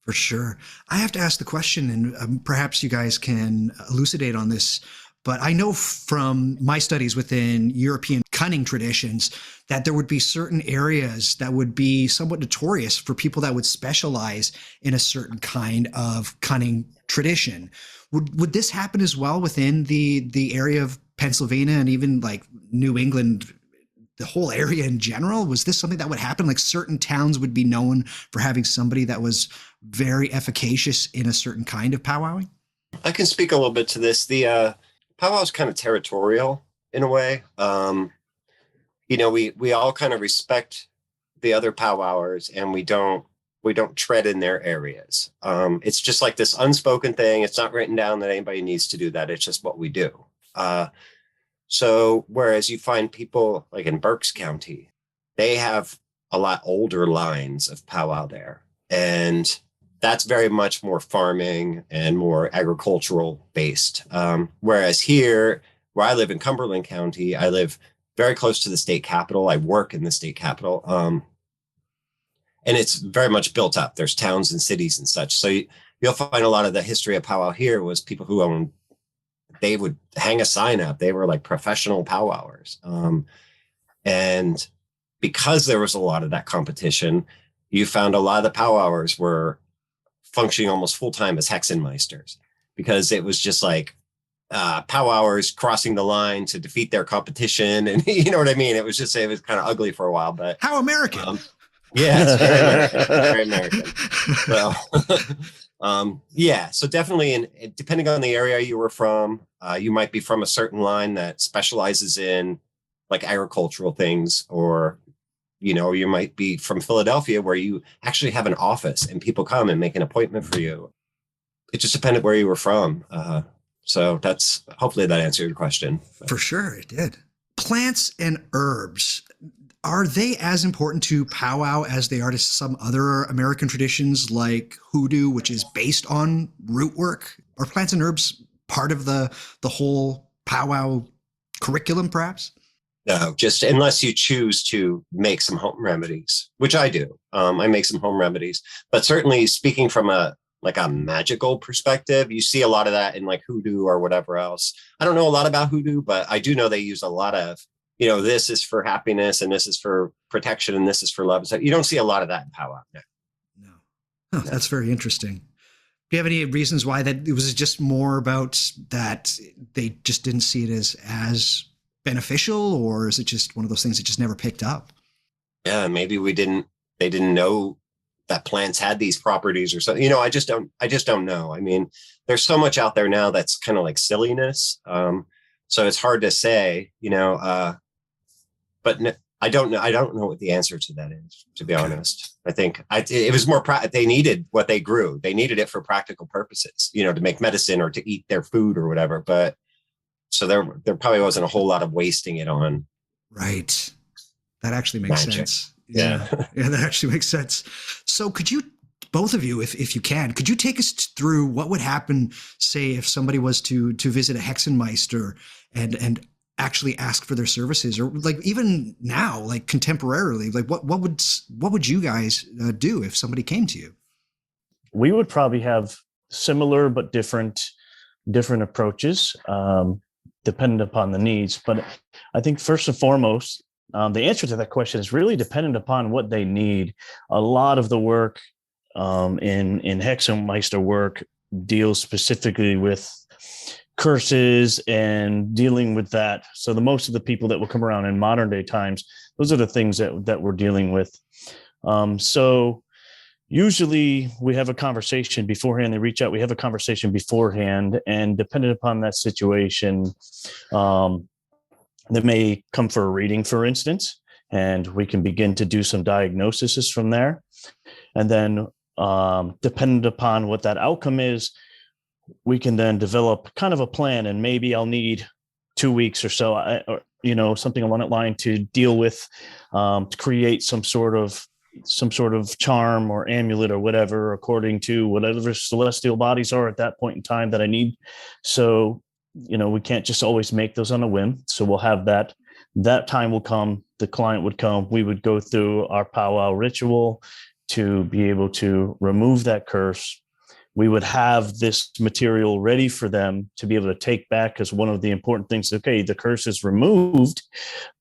For sure. I have to ask the question, and perhaps you guys can elucidate on this, but I know from my studies within European cunning traditions that there would be certain areas that would be somewhat notorious for people that would specialize in a certain kind of cunning tradition. Would this happen as well within the area of Pennsylvania and even like New England, the whole area in general? Was this something that would happen? Like certain towns would be known for having somebody that was very efficacious in a certain kind of powwowing? I can speak a little bit to this. The powwow is kind of territorial in a way. We all kind of respect the other powwowers, and we don't tread in their areas. It's just like this unspoken thing. It's not written down that anybody needs to do that. It's just what we do. So whereas you find people like in Berks County, they have a lot older lines of powwow there. And that's very much more farming and more agricultural based. Whereas here, where I live in Cumberland County, I live very close to the state capitol. I work in the state capitol. And it's very much built up. There's towns and cities and such. So you'll find a lot of the history of powwow here was people who owned, they would hang a sign up. They were like professional powwowers. And because there was a lot of that competition, you found a lot of the powwowers were functioning almost full-time as Hexanmeisters, because it was just like powwowers crossing the line to defeat their competition. And you know what I mean? It was kind of ugly for a while, but how American. Yeah, it's very American. Very American. Well, yeah, so definitely, depending on the area you were from, you might be from a certain line that specializes in like agricultural things, or you might be from Philadelphia where you actually have an office and people come and make an appointment for you. It just depended where you were from. So hopefully that answered your question. For sure, it did. Plants and herbs, are they as important to powwow as they are to some other American traditions like hoodoo, which is based on root work? Are plants and herbs part of the whole powwow curriculum, perhaps? No, just unless you choose to make some home remedies, which I do. I make some home remedies, but certainly speaking from a magical perspective, you see a lot of that in like hoodoo or whatever else. I don't know a lot about hoodoo, but I do know they use a lot of, this is for happiness and this is for protection and this is for love. So you don't see a lot of that in powwow. No. Oh, that's very interesting. Do you have any reasons why that it was just more about that they just didn't see it as beneficial, or is it just one of those things that just never picked up? Yeah, maybe they didn't know that plants had these properties or something. I just don't know. I mean, there's so much out there now that's kind of like silliness. So it's hard to say, but I don't know. I don't know what the answer to that is, to be honest. I think it was more, they needed what they grew. They needed it for practical purposes, to make medicine or to eat their food or whatever. But so there probably wasn't a whole lot of wasting it on. Right. That actually makes sense. Yeah. Yeah, that actually makes sense. So could you, both of you, if you can, could you take us through what would happen, say, if somebody was to visit a Hexanmeister and actually ask for their services, or like even now, like contemporarily, like what would you guys do if somebody came to you? We would probably have similar but different approaches, dependent upon the needs. But I think first and foremost, the answer to that question is really dependent upon what they need. A lot of the work in Hexanmeister work deals specifically with curses and dealing with that. So the most of the people that will come around in modern day times, those are the things that we're dealing with. So usually we have a conversation beforehand. They reach out, we have a conversation beforehand, and depending upon that situation, they may come for a reading, for instance, and we can begin to do some diagnoses from there. And then dependent upon what that outcome is, we can then develop kind of a plan, and maybe I'll need 2 weeks or so, or something along that line to deal with, to create some sort of charm or amulet or whatever, according to whatever celestial bodies are at that point in time that I need. So, we can't just always make those on a whim. So we'll have that time will come, the client would come, we would go through our powwow ritual to be able to remove that curse. We would have this material ready for them to be able to take back, because one of the important things, okay, the curse is removed,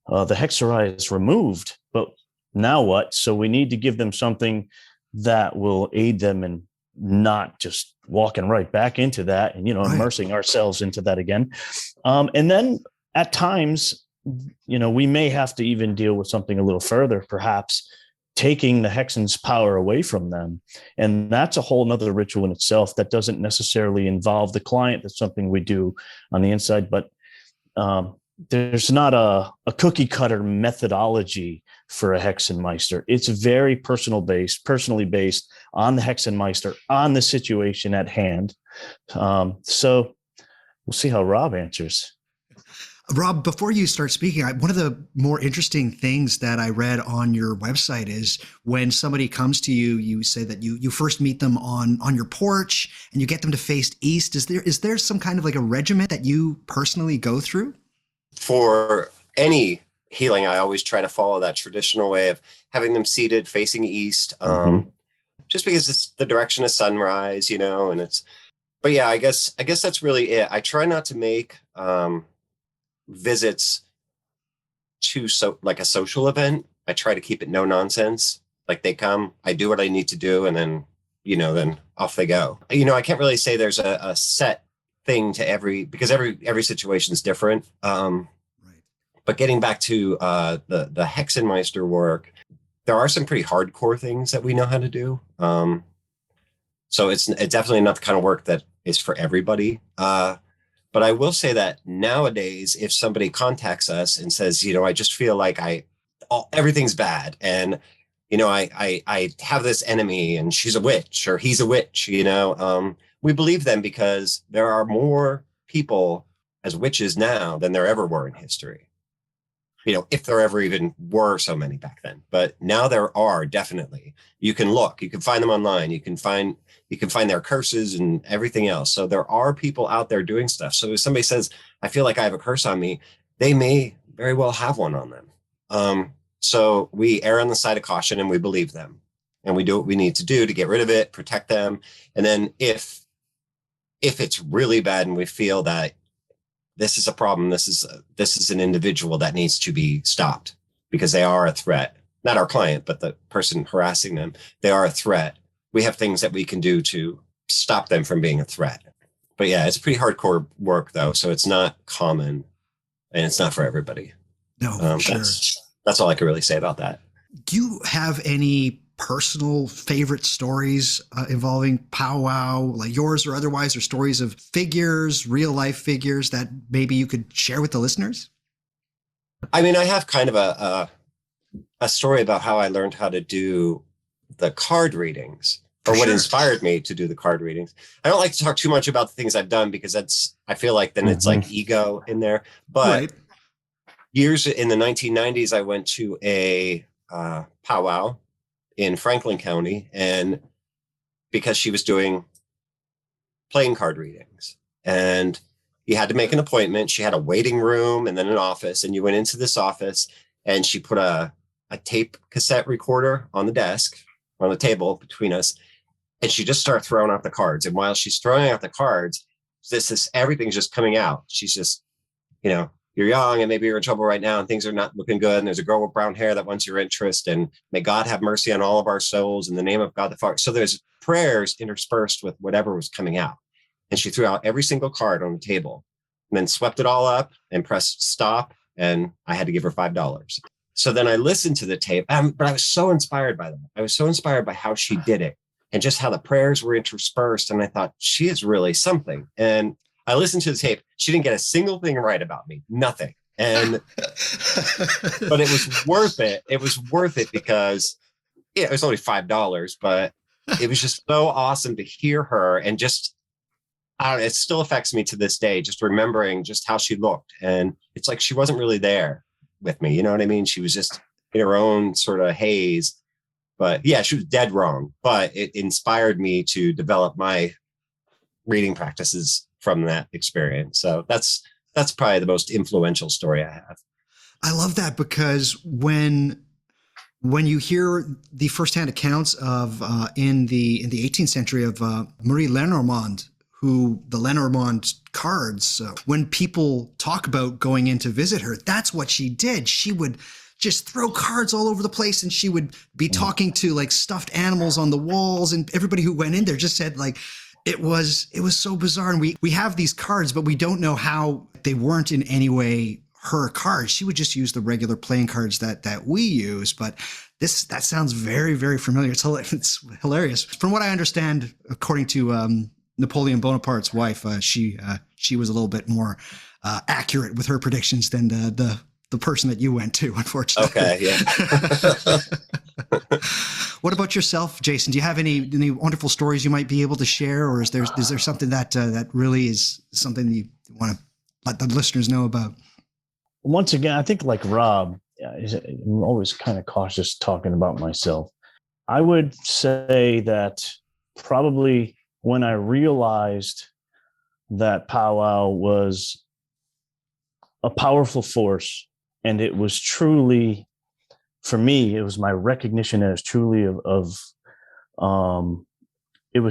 the hexerei is removed, but now what? So we need to give them something that will aid them in not just walking right back into that and, immersing ourselves into that again. And then at times, we may have to even deal with something a little further, perhaps taking the Hexan's power away from them. And that's a whole nother ritual in itself that doesn't necessarily involve the client. That's something we do on the inside, but there's not a cookie cutter methodology for a Hexanmeister. It's very personally based on the Hexanmeister, on the situation at hand. So we'll see how Rob answers. Rob, before you start speaking, one of the more interesting things that I read on your website is when somebody comes to you, you say that you first meet them on your porch and you get them to face east. Is there some kind of like a regiment that you personally go through? For any healing, I always try to follow that traditional way of having them seated facing east, just because it's the direction of sunrise, and but yeah, I guess that's really it. I try not to make visits to like a social event. I try to keep it no nonsense. Like they come, I do what I need to do, and then then off they go. I can't really say there's a set thing to because every situation is different. Right. But getting back to the Hexanmeister work, there are some pretty hardcore things that we know how to do. So it's definitely not the kind of work that is for everybody. But I will say that nowadays, if somebody contacts us and says, I just feel like everything's bad, and I have this enemy and she's a witch or he's a witch, we believe them because there are more people as witches now than there ever were in history. If there ever even were so many back then. But now there are, definitely. You can look, you can find them online, you can find their curses and everything else. So there are people out there doing stuff. So if somebody says, I feel like I have a curse on me, they may very well have one on them. So we err on the side of caution and we believe them. And we do what we need to do to get rid of it, protect them. And then if it's really bad and we feel that this is a problem, this is an individual that needs to be stopped because they are a threat, not our client, but the person harassing them, they are a threat. We have things that we can do to stop them from being a threat. But yeah, it's pretty hardcore work though. So it's not common and it's not for everybody. No, sure. That's all I can really say about that. Do you have any personal favorite stories involving powwow, like yours or otherwise, or stories of figures, real life figures that maybe you could share with the listeners? I mean, I have kind of a story about how I learned how to do the card readings, or what inspired me to do the card readings. I don't like to talk too much about the things I've done because I feel like then it's like ego in there. But years in the 1990s, I went to a powwow in Franklin County, and because she was doing playing card readings, and you had to make an appointment. She had a waiting room and then an office, and you went into this office and she put a tape cassette recorder on the desk, on the table between us. And she just started throwing out the cards. And while she's throwing out the cards, everything's just coming out. She's just, you're young and maybe you're in trouble right now and things are not looking good. And there's a girl with brown hair that wants your interest, and may God have mercy on all of our souls in the name of God the Father. So there's prayers interspersed with whatever was coming out. and she threw out every single card on the table and then swept it all up and pressed stop. And I had to give her $5. So then I listened to the tape, but I was so inspired by that. I was so inspired by how she did it and just how the prayers were interspersed. And I thought, she is really something. And I listened to the tape. She didn't get a single thing right about me, nothing. And, but it was worth it. It was worth it because it was only $5, but it was just so awesome to hear her. And just, I don't know, it still affects me to this day, just remembering just how she looked. And it's like she wasn't really there with me. You know what I mean? She was just in her own sort of haze. But yeah, she was dead wrong. But it inspired me to develop my reading practices from that experience. So that's probably the most influential story I have. I love that, because when you hear the firsthand accounts of in the 18th century of Marie Lenormand, who the Lenormand cards, when people talk about going in to visit her, that's what she did. She would just throw cards all over the place, and she would be talking to like stuffed animals on the walls, and everybody who went in there just said like, it was so bizarre. And we have these cards, but we don't know how they weren't in any way her cards. She would just use the regular playing cards that we use. But that sounds very, very familiar. It's hilarious. From what I understand, according to Napoleon Bonaparte's wife, she was a little bit more accurate with her predictions than the person that you went to, unfortunately. Okay, yeah. What about yourself, Jason? Do you have any wonderful stories you might be able to share, or is there something that really is something you want to let the listeners know about? Once again, I think like Rob, I'm always kind of cautious talking about myself. I would say that probably when I realized that powwow was a powerful force, and it was truly, for me, it was my recognition as truly it was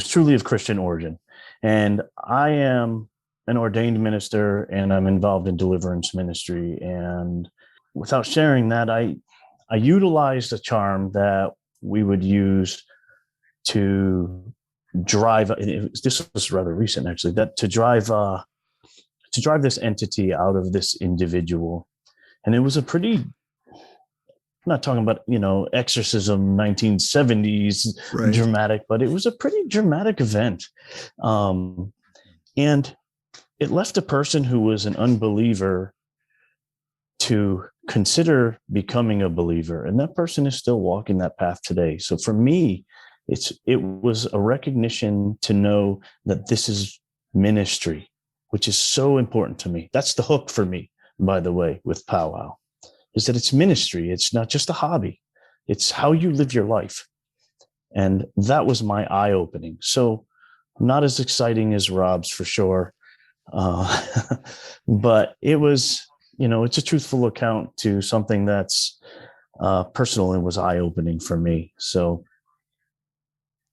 truly of Christian origin. And I am an ordained minister, and I'm involved in deliverance ministry. And without sharing that, I utilized a charm that we would use to drive. This was rather recent, actually. That to drive this entity out of this individual, and it was a pretty. I'm not talking about, exorcism 1970s right. Dramatic, but it was a pretty dramatic event. And it left a person who was an unbeliever to consider becoming a believer. And that person is still walking that path today. So for me, it was a recognition to know that this is ministry, which is so important to me. That's the hook for me, by the way, with powwow. Is that it's ministry. It's not just a hobby. It's how you live your life. And that was my eye-opening. So not as exciting as Rob's for sure. But it was, it's a truthful account to something that's personal and was eye-opening for me. So.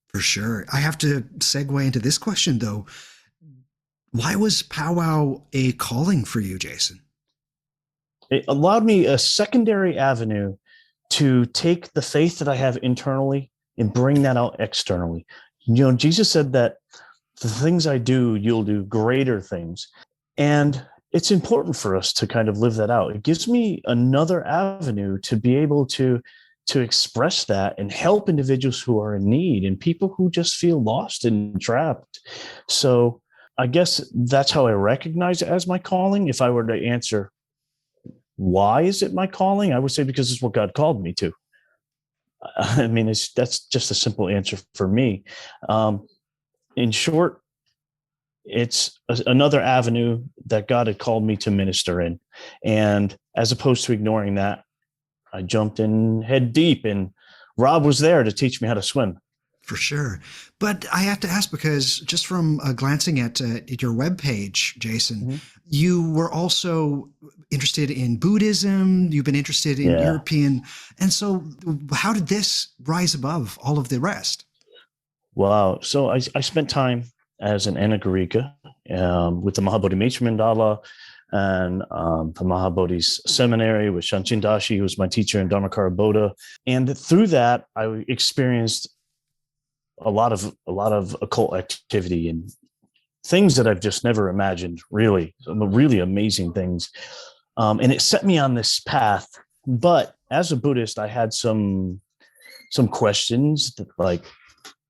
For sure. I have to segue into this question, though. Why was powwow a calling for you, Jason? It allowed me a secondary avenue to take the faith that I have internally and bring that out externally. Jesus said that the things I do, you'll do greater things. And it's important for us to kind of live that out. It gives me another avenue to be able to express that and help individuals who are in need and people who just feel lost and trapped. So I guess that's how I recognize it as my calling. If I were to answer, why is it my calling? I would say because it's what God called me to. I mean, that's just a simple answer for me. In short, it's another avenue that God had called me to minister in. And as opposed to ignoring that, I jumped in head deep, and Rob was there to teach me how to swim. For sure. But I have to ask, because just from glancing at your webpage, Jason, mm-hmm. you were also interested in Buddhism. You've been interested in European. And so how did this rise above all of the rest? Wow. So I spent time as an Anagarika with the Mahabodhi Maitre Mandala and the Mahabodhi's seminary with Shanshin Dashi, who was my teacher in Dharmakara Bodha. And through that, I experienced a lot of occult activity and things that I've just never imagined, really, some really amazing things. And it set me on this path. But as a Buddhist, I had some questions that, like,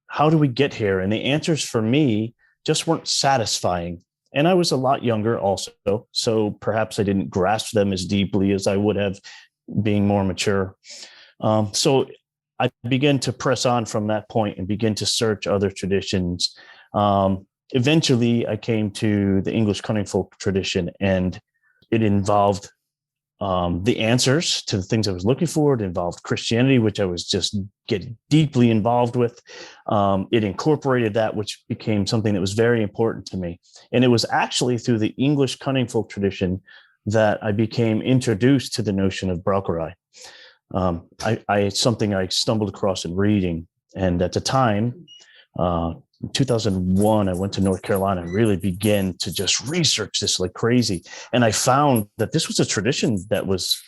how do we get here? And the answers for me just weren't satisfying. And I was a lot younger also, so perhaps I didn't grasp them as deeply as I would have being more mature. So I began to press on from that point and begin to search other traditions. Eventually, I came to the English cunning folk tradition, and it involved the answers to the things I was looking for. It involved Christianity, which I was just getting deeply involved with. It incorporated that, which became something that was very important to me. And it was actually through the English cunning folk tradition that I became introduced to the notion of Braucherei. Something I stumbled across in reading. And at the time, in 2001, I went to North Carolina and really began to just research this like crazy. And I found that this was a tradition that was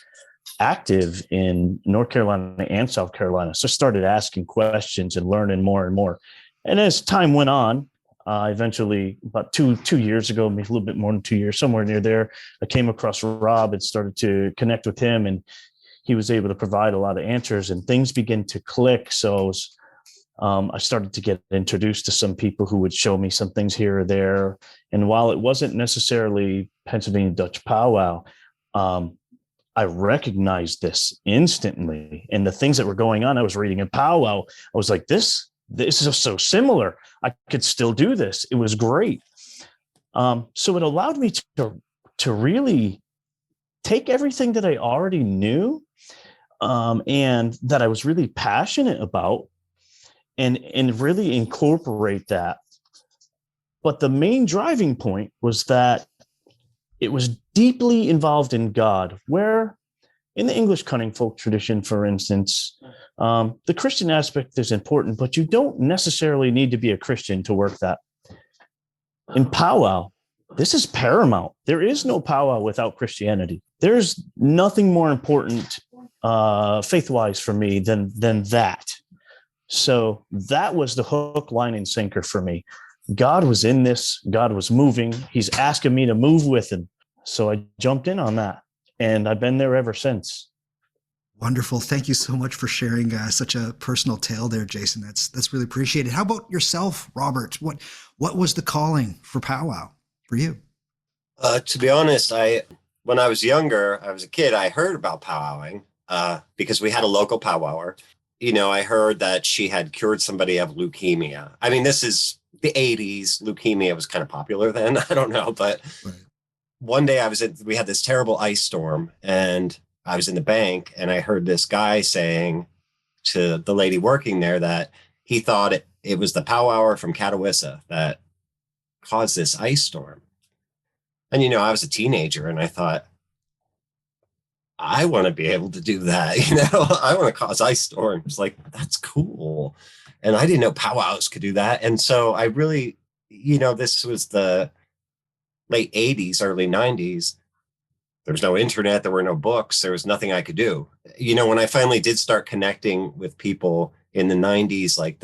active in North Carolina and South Carolina. So I started asking questions and learning more and more. And as time went on, eventually, about two years ago, maybe a little bit more than 2 years, somewhere near there, I came across Rob and started to connect with him. And he was able to provide a lot of answers, and things began to click. So I started to get introduced to some people who would show me some things here or there. And while it wasn't necessarily Pennsylvania Dutch powwow, I recognized this instantly. And the things that were going on, I was reading in powwow, I was like, this is so similar. I could still do this. It was great. So it allowed me to really take everything that I already knew and that I was really passionate about, and really incorporate that. But the main driving point was that it was deeply involved in God, where in the English cunning folk tradition, for instance, the Christian aspect is important, but you don't necessarily need to be a Christian to work that. In powwow, this is paramount. There is no powwow without Christianity. There's nothing more important faith-wise for me than that. So that was the hook, line, and sinker for me. God was in this. God was moving. He's asking me to move with him. So I jumped in on that, and I've been there ever since. Wonderful. Thank you so much for sharing such a personal tale there, Jason. That's really appreciated. How about yourself, Robert? What was the calling for powwow for you? To be honest, when I was younger, I was a kid, I heard about powwowing because we had a local powwower. You know, I heard that she had cured somebody of leukemia. I mean, this is the 80s. Leukemia was kind of popular then. I don't know. But right. One day we had this terrible ice storm, and I was in the bank, and I heard this guy saying to the lady working there that he thought it was the powwower from Catawissa that caused this ice storm. And, you know, I was a teenager, and I thought, I want to be able to do that. You know, I want to cause ice storms. Like, that's cool. And I didn't know powwows could do that. And so I really, you know, this was the late 80s, early 90s. There was no internet. There were no books. There was nothing I could do. You know, when I finally did start connecting with people in the 90s, like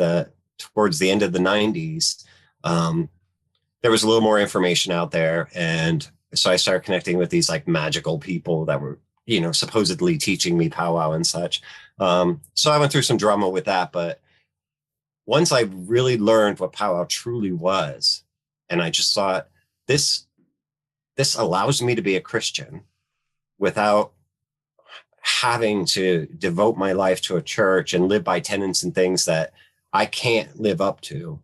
towards the end of the 90s, there was a little more information out there. And so I started connecting with these like magical people that were, you know, supposedly teaching me powwow and such. So I went through some drama with that. But once I really learned what powwow truly was, and I just thought, this allows me to be a Christian without having to devote my life to a church and live by tenets and things that I can't live up to.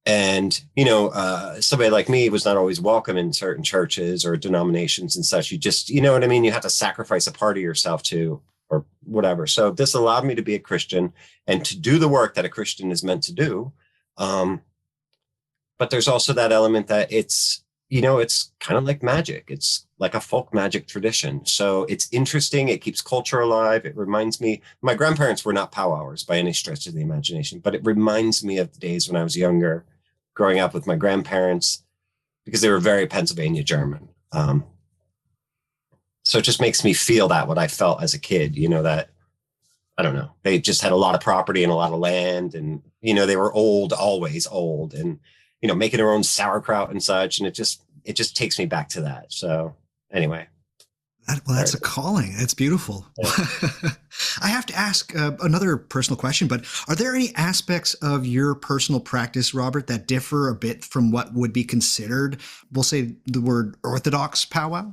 And, you know, somebody like me was not always welcome in certain churches or denominations and such. You just, you know what I mean? You have to sacrifice a part of yourself to, or whatever. So this allowed me to be a Christian and to do the work that a Christian is meant to do. But there's also that element that it's, you know, it's kind of like magic. It's like a folk magic tradition. So it's interesting. It keeps culture alive. It reminds me, my grandparents were not powwowers by any stretch of the imagination, but it reminds me of the days when I was younger, growing up with my grandparents, because they were very Pennsylvania German. So it just makes me feel that what I felt as a kid, you know, that I don't know. They just had a lot of property and a lot of land, and they were old, always old, and making their own sauerkraut and such. And it just takes me back to that. So anyway, that's a calling. That's beautiful. Yeah. I have to ask another personal question, but are there any aspects of your personal practice, Robert, that differ a bit from what would be considered, we'll say the word orthodox powwow?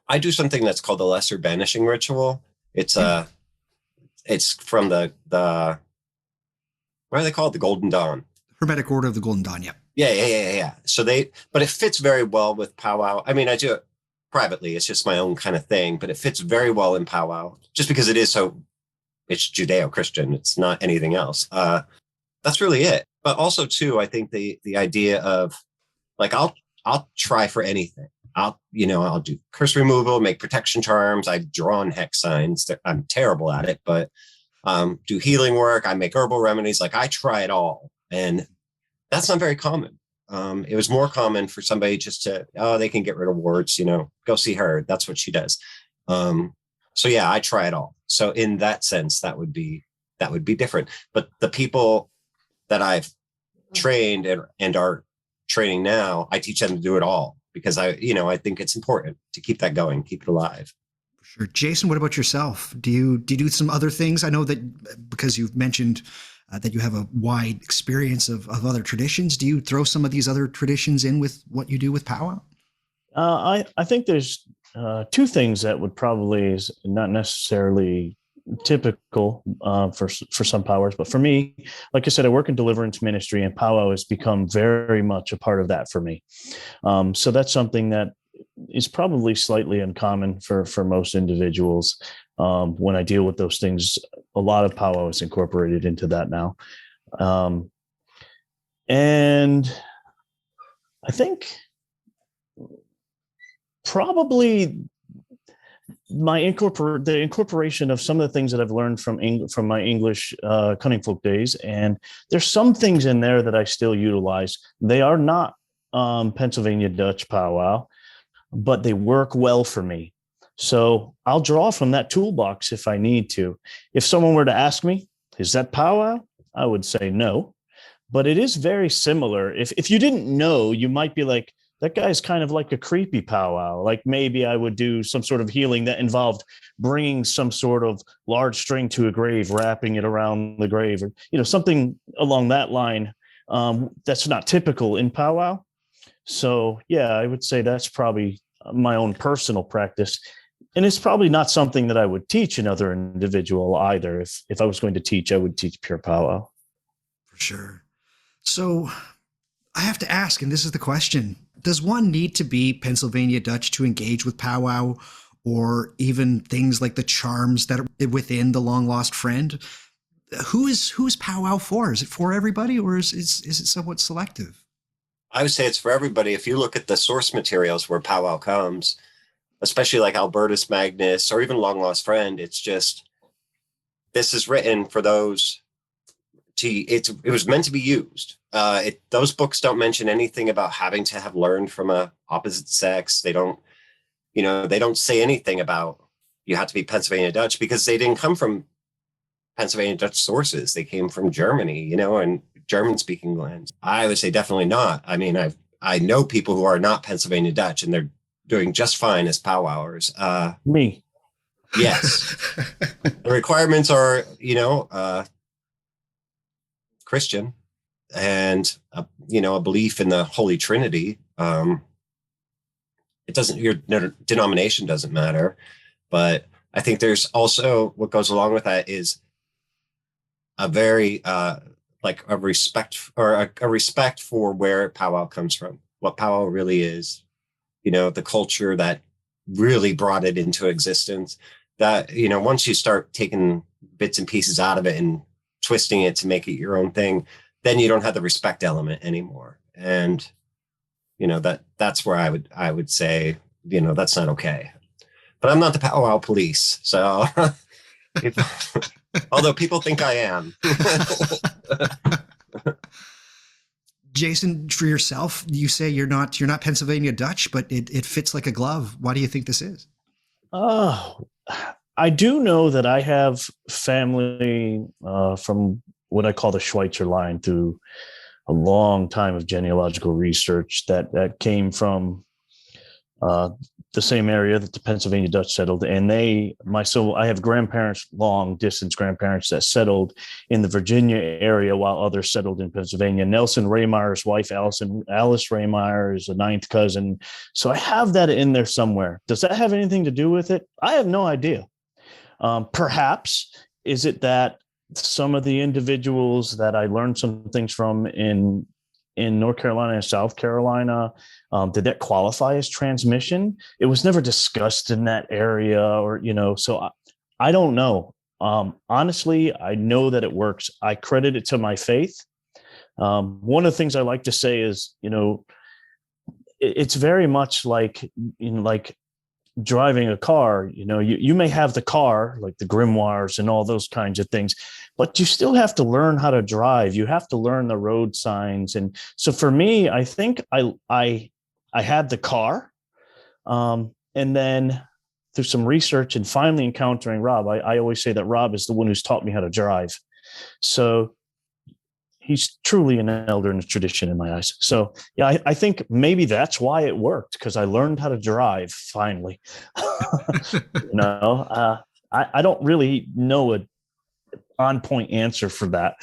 I do something that's called the lesser banishing ritual. It's from the what are they called? The Golden Dawn. Hermetic Order of the Golden Dawn. Yeah. Yeah. So but it fits very well with powwow. I mean, I do it privately. It's just my own kind of thing, but it fits very well in powwow just because it's Judeo-Christian. It's not anything else. That's really it. But also too, I think the idea of like, I'll try for anything. I'll do curse removal, make protection charms. I've drawn hex signs. I'm terrible at it, but do healing work. I make herbal remedies. Like, I try it all. And that's not very common. It was more common for somebody just to, they can get rid of warts, go see her. That's what she does. So yeah, I try it all. So in that sense, that would be different. But the people that I've trained and are training now, I teach them to do it all because I think it's important to keep that going, keep it alive. Sure. Jason, what about yourself? Do you do some other things? I know that because you've mentioned that you have a wide experience of other traditions. Do you throw some of these other traditions in with what you do with powwow? I think there's two things that would probably is not necessarily typical for some powwowers, but for me, like I said, I work in deliverance ministry, and powwow has become very much a part of that for me. So that's something that is probably slightly uncommon for most individuals. When I deal with those things, a lot of powwow is incorporated into that now. And I think probably the incorporation of some of the things that I've learned from my English cunning folk days. And there's some things in there that I still utilize. They are not Pennsylvania Dutch powwow, but they work well for me. So I'll draw from that toolbox if I need to. If someone were to ask me, is that powwow? I would say no, but it is very similar. If you didn't know, you might be like, that guy's kind of like a creepy powwow. Like maybe I would do some sort of healing that involved bringing some sort of large string to a grave, wrapping it around the grave, or, something along that line. That's not typical in powwow. So yeah, I would say that's probably my own personal practice. And it's probably not something that I would teach another individual either. If I was going to teach, I would teach pure powwow. For sure. So I have to ask, and this is the question, does one need to be Pennsylvania Dutch to engage with powwow, or even things like the charms that are within the long lost friend? Who's powwow for? Is it for everybody, or is it somewhat selective? I would say it's for everybody. If you look at the source materials where powwow comes, especially like Albertus Magnus or even Long Lost Friend, it's just, this is written for those it was meant to be used. Those books don't mention anything about having to have learned from a opposite sex. They don't say anything about you have to be Pennsylvania Dutch, because they didn't come from Pennsylvania Dutch sources. They came from Germany, and German speaking lands. I would say definitely not. I mean, I know people who are not Pennsylvania Dutch, and they're doing just fine as powwowers. Me. Yes. The requirements are, Christian and, a belief in the Holy Trinity. It doesn't, your denomination doesn't matter, but I think there's also what goes along with that is a very, like a respect for where powwow comes from, what powwow really is, the culture that really brought it into existence. That, once you start taking bits and pieces out of it and twisting it to make it your own thing, then you don't have the respect element anymore. And, that's where I would say, that's not okay. But I'm not the powwow police. So although people think I am. Jason, for yourself, you say you're not Pennsylvania Dutch, but it fits like a glove. Why do you think this is? Oh, I do know that I have family from what I call the Schweitzer line through a long time of genealogical research that came from the same area that the Pennsylvania Dutch settled. And I have grandparents, long distance grandparents that settled in the Virginia area while others settled in Pennsylvania. Nelson Raymeyer's wife, Alice Raymeyer, is a ninth cousin. So I have that in there somewhere. Does that have anything to do with it? I have no idea. Perhaps, is it that some of the individuals that I learned some things from in North Carolina and South Carolina, did that qualify as transmission? It was never discussed in that area, or, so I don't know. Honestly, I know that it works. I credit it to my faith. One of the things I like to say is, it's very much like driving a car. You may have the car, like the Grimoires and all those kinds of things, but you still have to learn how to drive. You have to learn the road signs. And so for me, I think I had the car, and then through some research and finally encountering Rob, I always say that Rob is the one who's taught me how to drive. So he's truly an elder in the tradition in my eyes. So yeah, I think maybe that's why it worked, because I learned how to drive finally. I don't really know an on-point answer for that.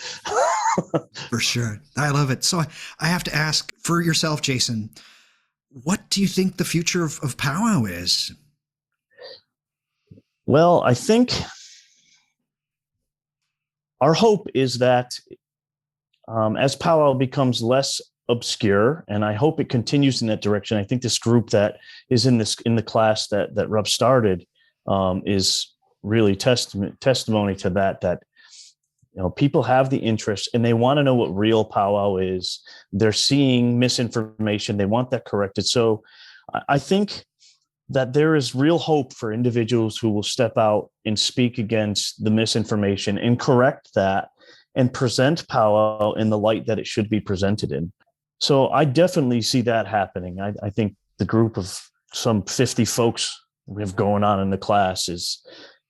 For sure. I love it. So I have to ask, for yourself, Jason, what do you think the future of powwow is? Well, I think our hope is that as powwow becomes less obscure, and I hope it continues in that direction. I think this group that is in the class that Rob started is really testimony to that people have the interest and they want to know what real powwow is. They're seeing misinformation. They want that corrected. So I think that there is real hope for individuals who will step out and speak against the misinformation and correct that and present powwow in the light that it should be presented in. So I definitely see that happening. I think the group of some 50 folks we have going on in the class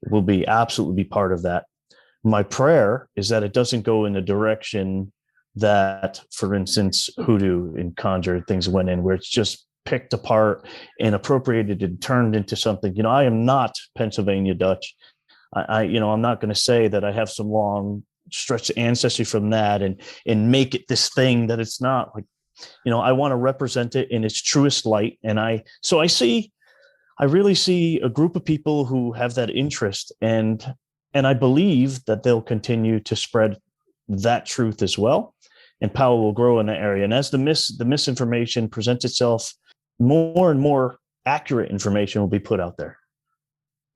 will be absolutely be part of that. My prayer is that it doesn't go in a direction that, for instance, hoodoo and conjure things went in, where it's just picked apart and appropriated and turned into something. I am not Pennsylvania Dutch. I'm not going to say that I have some long stretch ancestry from that and make it this thing that it's not. Like, I want to represent it in its truest light. And I really see a group of people who have that interest, and I believe that they'll continue to spread that truth as well. And powwow will grow in that area. And as the misinformation presents itself, more and more accurate information will be put out there.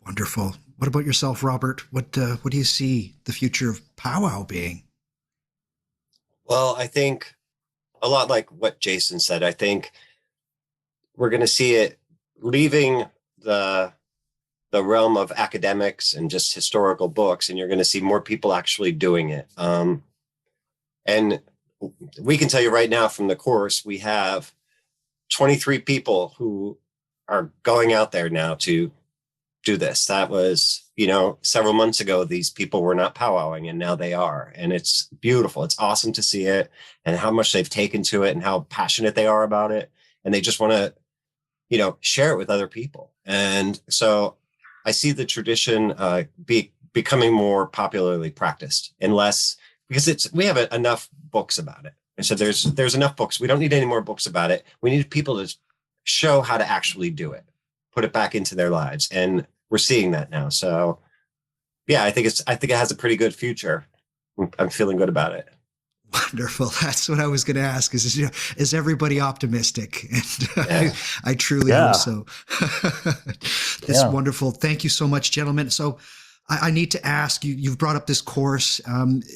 Wonderful. What about yourself, Robert? What do you see the future of powwow being? Well, I think a lot like what Jason said. I think we're going to see it leaving the realm of academics and just historical books, and you're going to see more people actually doing it. And we can tell you right now from the course, we have 23 people who are going out there now to do this. That was, several months ago, these people were not powwowing, and now they are. And it's beautiful. It's awesome to see it and how much they've taken to it and how passionate they are about it. And they just want to, share it with other people. And so I see the tradition becoming more popularly practiced, because we have enough books about it. And so there's enough books. We don't need any more books about it. We need people to show how to actually do it, put it back into their lives. And we're seeing that now. So yeah, I think it has a pretty good future. I'm feeling good about it. Wonderful. That's what I was going to ask is everybody optimistic? And Yeah. I truly hope so. That's wonderful. Thank you so much, gentlemen. So I need to ask you, you've brought up this course.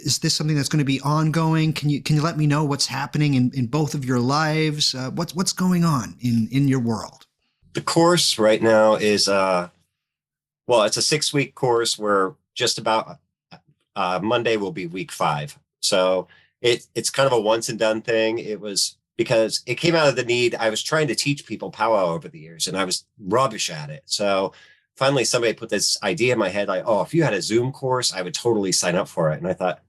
Is this something that's going to be ongoing? Can you let me know what's happening in both of your lives? What's going on in your world? The course right now is, it's a 6-week course where just about Monday will be week 5. So it's kind of a once and done thing. It was because it came out of the need. I was trying to teach people powwow over the years and I was rubbish at it. So finally somebody put this idea in my head, like, oh, if you had a Zoom course, I would totally sign up for it. And I thought,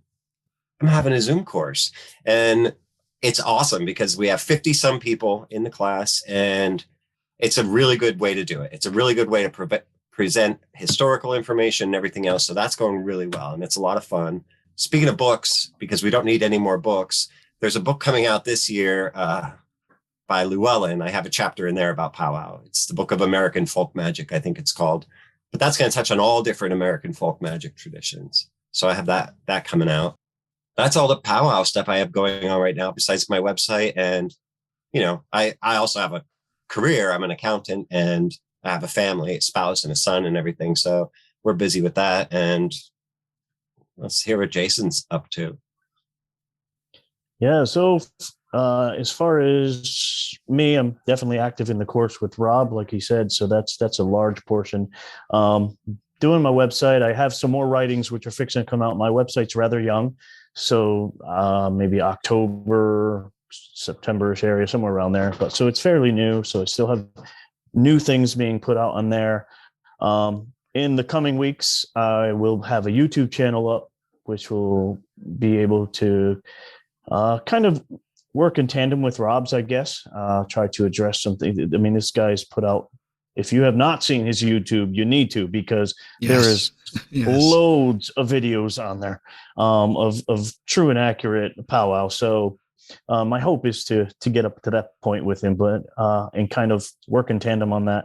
I'm having a Zoom course. And it's awesome because we have 50 some people in the class, and it's a really good way to do it. It's a really good way to present historical information and everything else. So that's going really well. And it's a lot of fun. Speaking of books, because we don't need any more books, there's a book coming out this year by Llewellyn. I have a chapter in there about powwow. It's the Book of American Folk Magic, I think it's called. But that's going to touch on all different American folk magic traditions. So I have that coming out. That's all the powwow stuff I have going on right now, besides my website. And, you know, I also have a career. I'm an accountant, and I have a family, a spouse and a son and everything. So we're busy with that. And let's hear what Jason's up to. Yeah. So as far as me, I'm definitely active in the course with Rob, like he said. So that's a large portion. Doing my website, I have some more writings which are fixing to come out. My website's rather young. So maybe October, September-ish area, somewhere around there. But so it's fairly new. So I still have new things being put out on there. In the coming weeks, I will have a YouTube channel up, which will be able to kind of work in tandem with Rob's, I guess. Try to address something. I mean, this guy's put out, if you have not seen his YouTube, you need to, because there is loads of videos on there of true and accurate powwow. So my hope is to get up to that point with him, but and kind of work in tandem on that.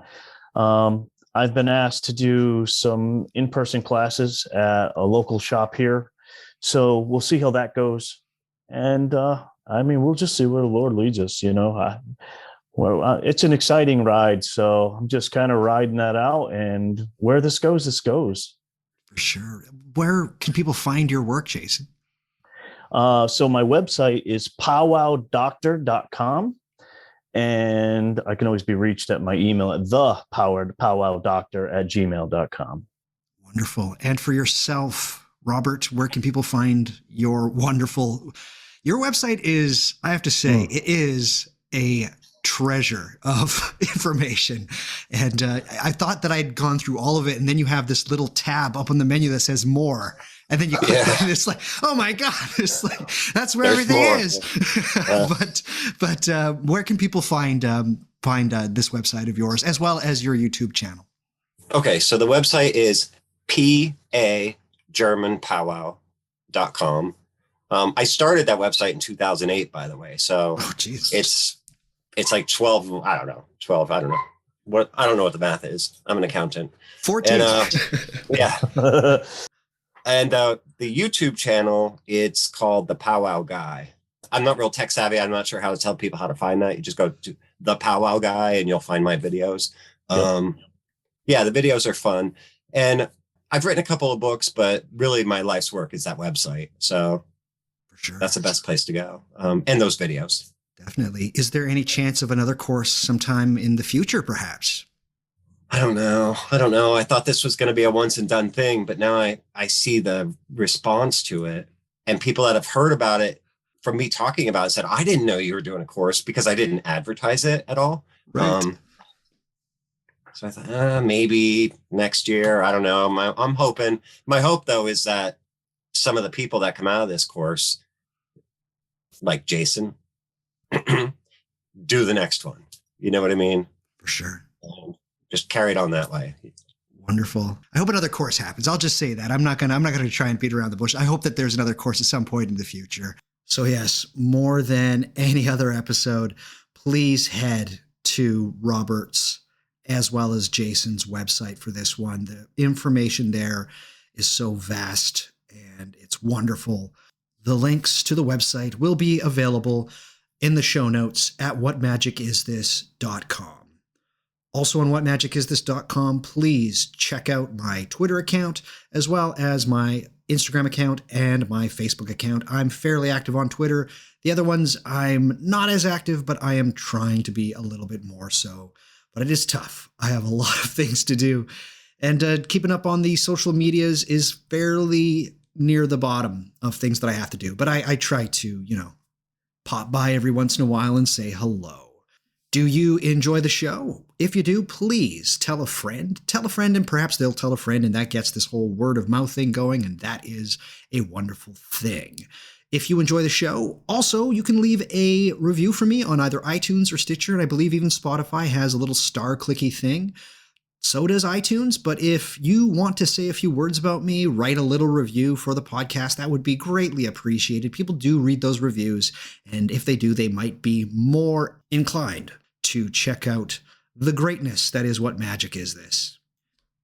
I've been asked to do some in-person classes at a local shop here. So we'll see how that goes. And I mean, we'll just see where the Lord leads us, you know. It's an exciting ride. So I'm just kind of riding that out, and where this goes, this goes. For sure. Where can people find your work, Jason? So my website is powwowdoctor.com, and I can always be reached at my email at thepowwowdoctor@gmail.com. Wonderful. And for yourself, Robert, where can people find your website is, I have to say, it is a treasure of information. And I thought that I'd gone through all of it. And then you have this little tab up on the menu that says more. And then you click it, and it's like, oh my God, it's like, that's where There's everything more. is. But where can people find this website of yours, as well as your YouTube channel? Okay. So the website is PAGermanPowwow.com. I started that website in 2008, by the way. So it's like 12. I don't know. I don't know what the math is. I'm an accountant. 14. And, yeah. And the YouTube channel, it's called The Powwow Guy. I'm not real tech savvy. I'm not sure how to tell people how to find that. You just go to The Powwow Guy and you'll find my videos. Yep. Yeah, the videos are fun. And I've written a couple of books, but really my life's work is that website. So for sure, that's the best place to go. And those videos. Definitely. Is there any chance of another course sometime in the future, perhaps? I don't know. I thought this was going to be a once and done thing, but now I see the response to it, and people that have heard about it from me talking about it said, I didn't know you were doing a course, because I didn't advertise it at all. Right. So I thought, maybe next year. I don't know. I'm hoping. My hope, though, is that some of the people that come out of this course, like Jason, do the next one. You know what I mean? For sure. Just carry it on that way. Wonderful. I hope another course happens. I'll just say that. I'm not gonna try and beat around the bush. I hope that there's another course at some point in the future. So yes, more than any other episode, please head to Robert's as well as Jason's website for this one. The information there is so vast and it's wonderful. The links to the website will be available in the show notes at whatmagicisthis.com. Also on whatmagicisthis.com, please check out my Twitter account, as well as my Instagram account and my Facebook account. I'm fairly active on Twitter. The other ones, I'm not as active, but I am trying to be a little bit more so. But it is tough. I have a lot of things to do. And keeping up on the social medias is fairly near the bottom of things that I have to do. But I try to, pop by every once in a while and say hello. Do you enjoy the show? If you do, please tell a friend, and perhaps they'll tell a friend, and that gets this whole word of mouth thing going, and that is a wonderful thing. If you enjoy the show, also, you can leave a review for me on either iTunes or Stitcher, and I believe even Spotify has a little star clicky thing. So does iTunes, but if you want to say a few words about me, write a little review for the podcast, that would be greatly appreciated. People do read those reviews, and if they do, they might be more inclined to check out the greatness that is What Magic Is This.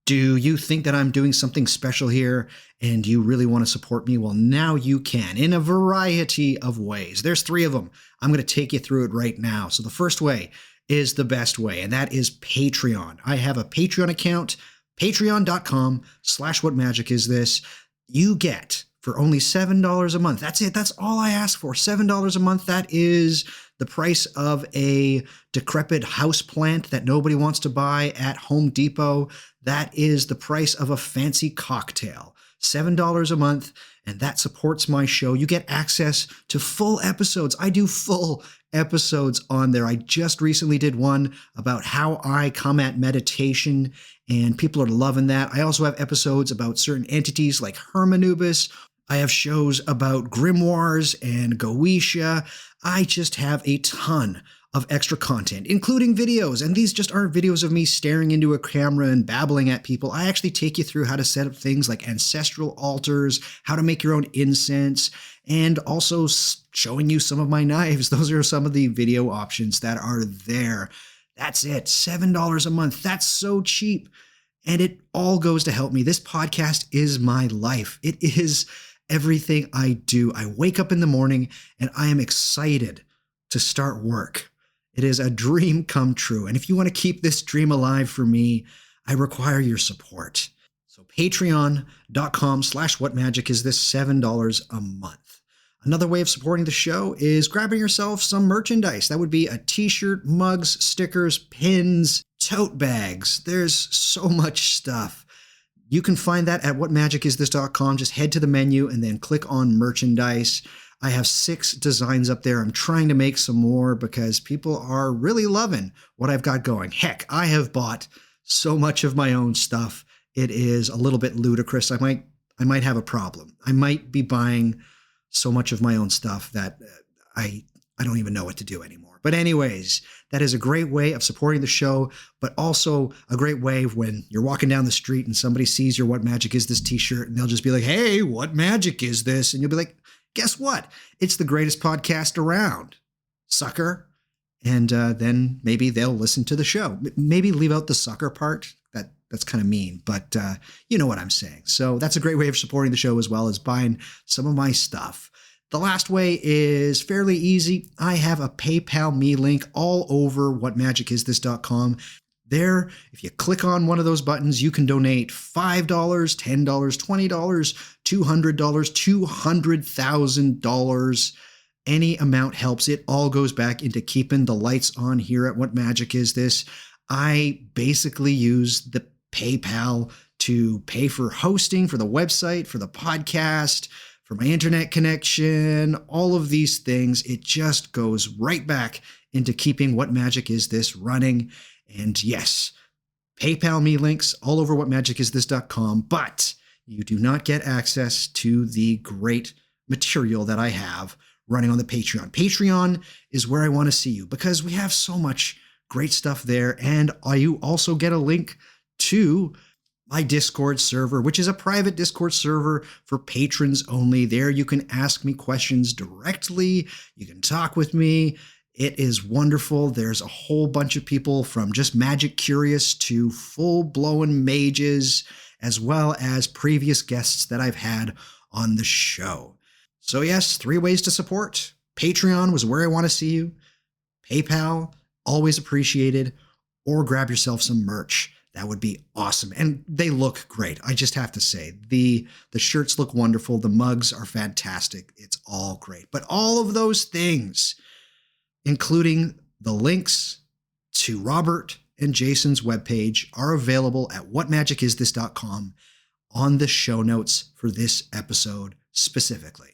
Do you think that I'm doing something special here and you really want to support me? Well, now you can in a variety of ways. There's 3 of them. I'm going to take you through it right now. So the first way is the best way, and that is Patreon. I have a Patreon account, patreon.com/whatmagicistthis. You get for only $7 a month. That's it. That's all I ask for. $7 a month. That is the price of a decrepit house plant that nobody wants to buy at Home Depot. That is the price of a fancy cocktail. $7 a month, and that supports my show. You get access to full episodes. I do full episodes on there. I just recently did one about how I come at meditation, and people are loving that. I also have episodes about certain entities like Hermanubis. I have shows about grimoires and Goetia. I just have a ton of extra content, including videos. And these just aren't videos of me staring into a camera and babbling at people. I actually take you through how to set up things like ancestral altars, how to make your own incense, and also showing you some of my knives. Those are some of the video options that are there. That's it. $7 a month. That's so cheap. And it all goes to help me. This podcast is my life. It is everything I do. I wake up in the morning and I am excited to start work. It is a dream come true. And if you want to keep this dream alive for me, I require your support. So patreon.com/whatmagicistthis, $7 a month. Another way of supporting the show is grabbing yourself some merchandise. That would be a t-shirt, mugs, stickers, pins, tote bags. There's so much stuff. You can find that at whatmagicistthis.com. Just head to the menu and then click on merchandise. I have 6 designs up there. I'm trying to make some more because people are really loving what I've got going. Heck, I have bought so much of my own stuff. It is a little bit ludicrous. I might have a problem. I might be buying so much of my own stuff that I don't even know what to do anymore. But anyways, that is a great way of supporting the show, but also a great way when you're walking down the street and somebody sees your What Magic Is This t-shirt and they'll just be like, hey, what magic is this? And you'll be like, guess what? It's the greatest podcast around, sucker. And then maybe they'll listen to the show. Maybe leave out the sucker part. That's kind of mean, but you know what I'm saying. So that's a great way of supporting the show as well as buying some of my stuff. The last way is fairly easy. I have a PayPal me link all over whatmagicistthis.com. There, if you click on one of those buttons, you can donate $5, $10, $20, $200, $200,000. Any amount helps. It all goes back into keeping the lights on here at What Magic Is This. I basically use the PayPal to pay for hosting for the website, for the podcast, for my internet connection, all of these things. It just goes right back into keeping What Magic Is This running. And yes, PayPal me links all over whatmagicistthis.com, but you do not get access to the great material that I have running on the Patreon. Patreon is where I want to see you because we have so much great stuff there. And you also get a link to my Discord server, which is a private Discord server for patrons only. There you can ask me questions directly. You can talk with me. It is wonderful. There's a whole bunch of people from just magic curious to full-blown mages, as well as previous guests that I've had on the show. So yes, 3 ways to support. Patreon was where I want to see you. PayPal, always appreciated. Or grab yourself some merch. That would be awesome. And they look great. I just have to say, the shirts look wonderful. The mugs are fantastic. It's all great. But all of those things, including the links to Robert and Jason's webpage, are available at whatmagicistthis.com on the show notes for this episode specifically.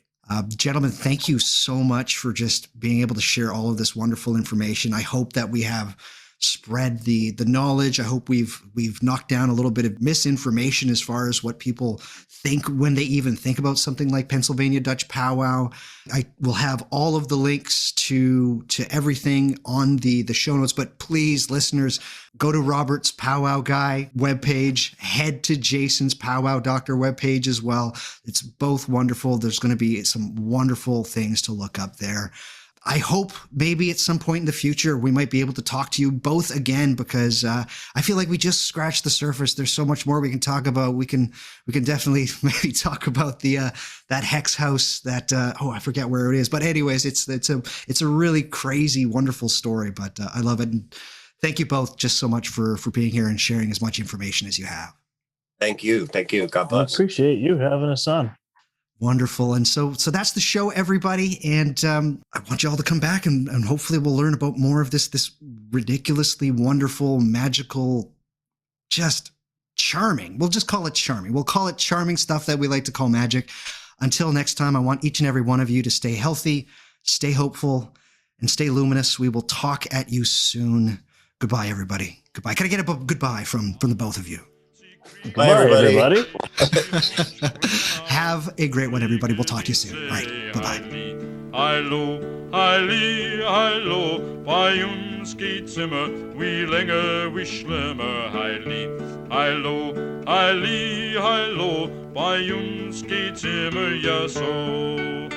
Gentlemen, thank you so much for just being able to share all of this wonderful information. I hope that we have spread the knowledge. I hope we've knocked down a little bit of misinformation as far as what people think when they even think about something like Pennsylvania Dutch powwow. I will have all of the links to everything on the show notes, but please, listeners, go to Robert's Powwow Guy webpage, head to Jason's Powwow Doctor webpage as well. It's both wonderful. There's going to be some wonderful things to look up there. I hope maybe at some point in the future we might be able to talk to you both again, because I feel like we just scratched the surface. There's so much more we can talk about. We can definitely maybe talk about the that hex house that I forget where it is. But anyways, it's a really crazy, wonderful story. But I love it. And thank you both just so much for being here and sharing as much information as you have. Thank you. God bless. I appreciate you having us on. Wonderful. And so that's the show, everybody. And I want you all to come back and hopefully we'll learn about more of this ridiculously wonderful, magical, just charming. We'll just call it charming. We'll call it charming stuff that we like to call magic. Until next time, I want each and every one of you to stay healthy, stay hopeful, and stay luminous. We will talk at you soon. Goodbye, everybody. Goodbye. Can I get a goodbye from the both of you? Bye, everybody. Have a great one, everybody. We'll talk to you soon. All right. Bye-bye. Hallo, halli, hallo, bei uns geht's immer, wie länger, wie schlimmer, halli. Hallo, halli, hallo, bei uns geht's immer ja so.